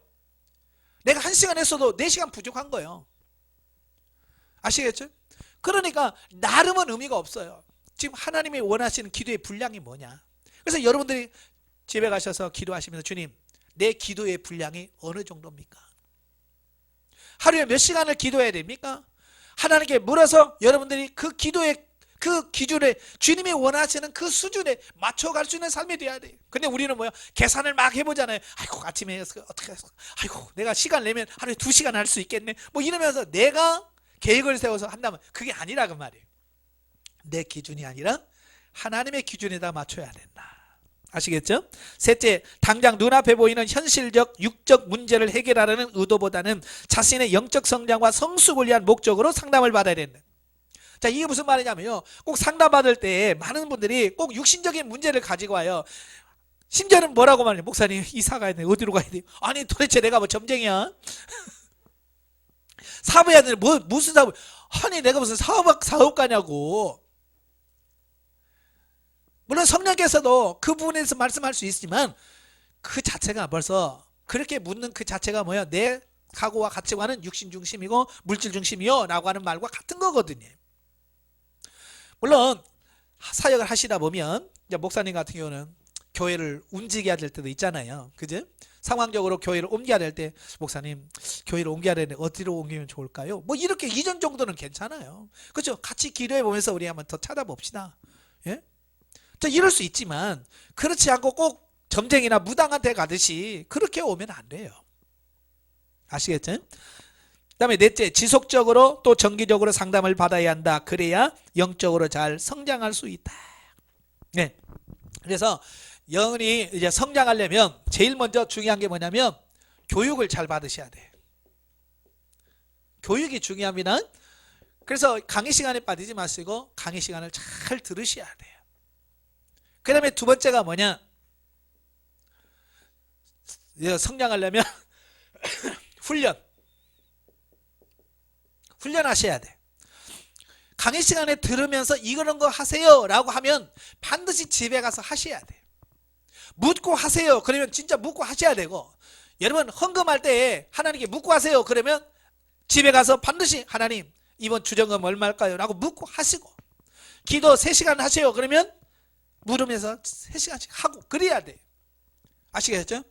내가 1시간 했어도 4시간 부족한 거예요. 아시겠죠? 그러니까 나름은 의미가 없어요. 지금 하나님이 원하시는 기도의 분량이 뭐냐. 그래서 여러분들이 집에 가셔서 기도하시면서 주님 내 기도의 분량이 어느 정도입니까? 하루에 몇 시간을 기도해야 됩니까? 하나님께 물어서 여러분들이 그 기도의 그 기준에 주님이 원하시는 그 수준에 맞춰갈 수 있는 삶이 돼야 돼요. 근데 우리는 뭐야? 계산을 막 해보잖아요. 아이고 아침에 어떻게 했어? 아이고 내가 시간 내면 하루에 2시간 할 수 있겠네. 뭐 이러면서 내가 계획을 세워서 한다면 그게 아니라 그 말이에요. 내 기준이 아니라 하나님의 기준에다 맞춰야 된다. 아시겠죠? 셋째, 당장 눈앞에 보이는 현실적 육적 문제를 해결하려는 의도보다는 자신의 영적 성장과 성숙을 위한 목적으로 상담을 받아야 된다. 자, 이게 무슨 말이냐면요, 꼭 상담받을 때 많은 분들이 꼭 육신적인 문제를 가지고 와요. 심지어는 뭐라고 말해요? 목사님 이사 가야 돼. 어디로 가야 돼요? 아니 도대체 내가 뭐 점쟁이야? 사업해야 되는데 무슨 사업? 아니 내가 무슨 사업가냐고. 물론 성령께서도 그 부분에서 말씀할 수 있지만 그 자체가 벌써 그렇게 묻는 그 자체가 뭐야? 내 각오와 가치관은 육신 중심이고 물질 중심이요 라고 하는 말과 같은 거거든요. 물론 사역을 하시다 보면 이제 목사님 같은 경우는 교회를 움직여야 될 때도 있잖아요. 그죠? 상황적으로 교회를 옮겨야 될 때 목사님 교회를 옮겨야 되는데 어디로 옮기면 좋을까요? 뭐 이렇게 이전 정도는 괜찮아요. 그렇죠? 같이 기도해 보면서 우리 한번 더 찾아봅시다. 예? 자, 이럴 수 있지만 그렇지 않고 꼭 점쟁이나 무당한테 가듯이 그렇게 오면 안 돼요. 아시겠죠? 그 다음에 넷째, 지속적으로 또 정기적으로 상담을 받아야 한다. 그래야 영적으로 잘 성장할 수 있다. 네. 그래서 영혼이 이제 성장하려면 제일 먼저 중요한 게 뭐냐면 교육을 잘 받으셔야 돼요. 교육이 중요합니다. 그래서 강의 시간에 빠지지 마시고 강의 시간을 잘 들으셔야 돼요. 그 다음에 두 번째가 뭐냐? 성장하려면 훈련하셔야 돼. 강의 시간에 들으면서 이런 거 하세요 라고 하면 반드시 집에 가서 하셔야 돼. 묻고 하세요 그러면 진짜 묻고 하셔야 되고, 여러분 헌금할 때 하나님께 묻고 하세요 그러면 집에 가서 반드시 하나님 이번 주정금 얼마일까요? 라고 묻고 하시고, 기도 3시간 하세요 그러면 물으면서 3시간씩 하고 그래야 돼. 아시겠죠?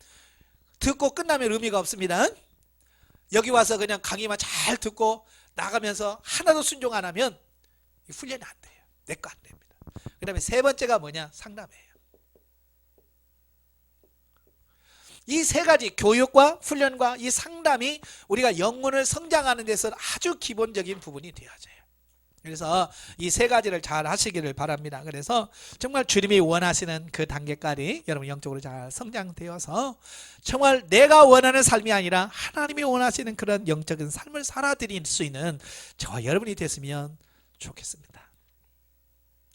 듣고 끝나면 의미가 없습니다. 여기 와서 그냥 강의만 잘 듣고 나가면서 하나도 순종 안 하면 훈련이 안 돼요. 내 거 안 됩니다. 그 다음에 세 번째가 뭐냐? 상담이에요. 이 세 가지 교육과 훈련과 이 상담이 우리가 영혼을 성장하는 데서 아주 기본적인 부분이 되어져요. 그래서 이 세 가지를 잘 하시기를 바랍니다. 그래서 정말 주님이 원하시는 그 단계까지 여러분 영적으로 잘 성장되어서 정말 내가 원하는 삶이 아니라 하나님이 원하시는 그런 영적인 삶을 살아드릴 수 있는 저와 여러분이 됐으면 좋겠습니다.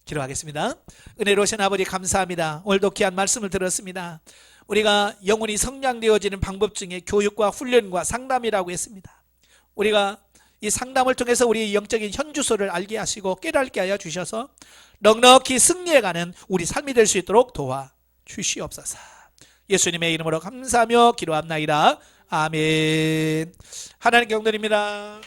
기도하겠습니다. 은혜로우신 아버지 감사합니다. 오늘도 귀한 말씀을 들었습니다. 우리가 영혼이 성장되어지는 방법 중에 교육과 훈련과 상담이라고 했습니다. 우리가 이 상담을 통해서 우리 영적인 현주소를 알게 하시고 깨닫게 하여 주셔서 넉넉히 승리해가는 우리 삶이 될 수 있도록 도와주시옵소서. 예수님의 이름으로 감사하며 기도합나이다. 아멘. 하나님 경도입니다.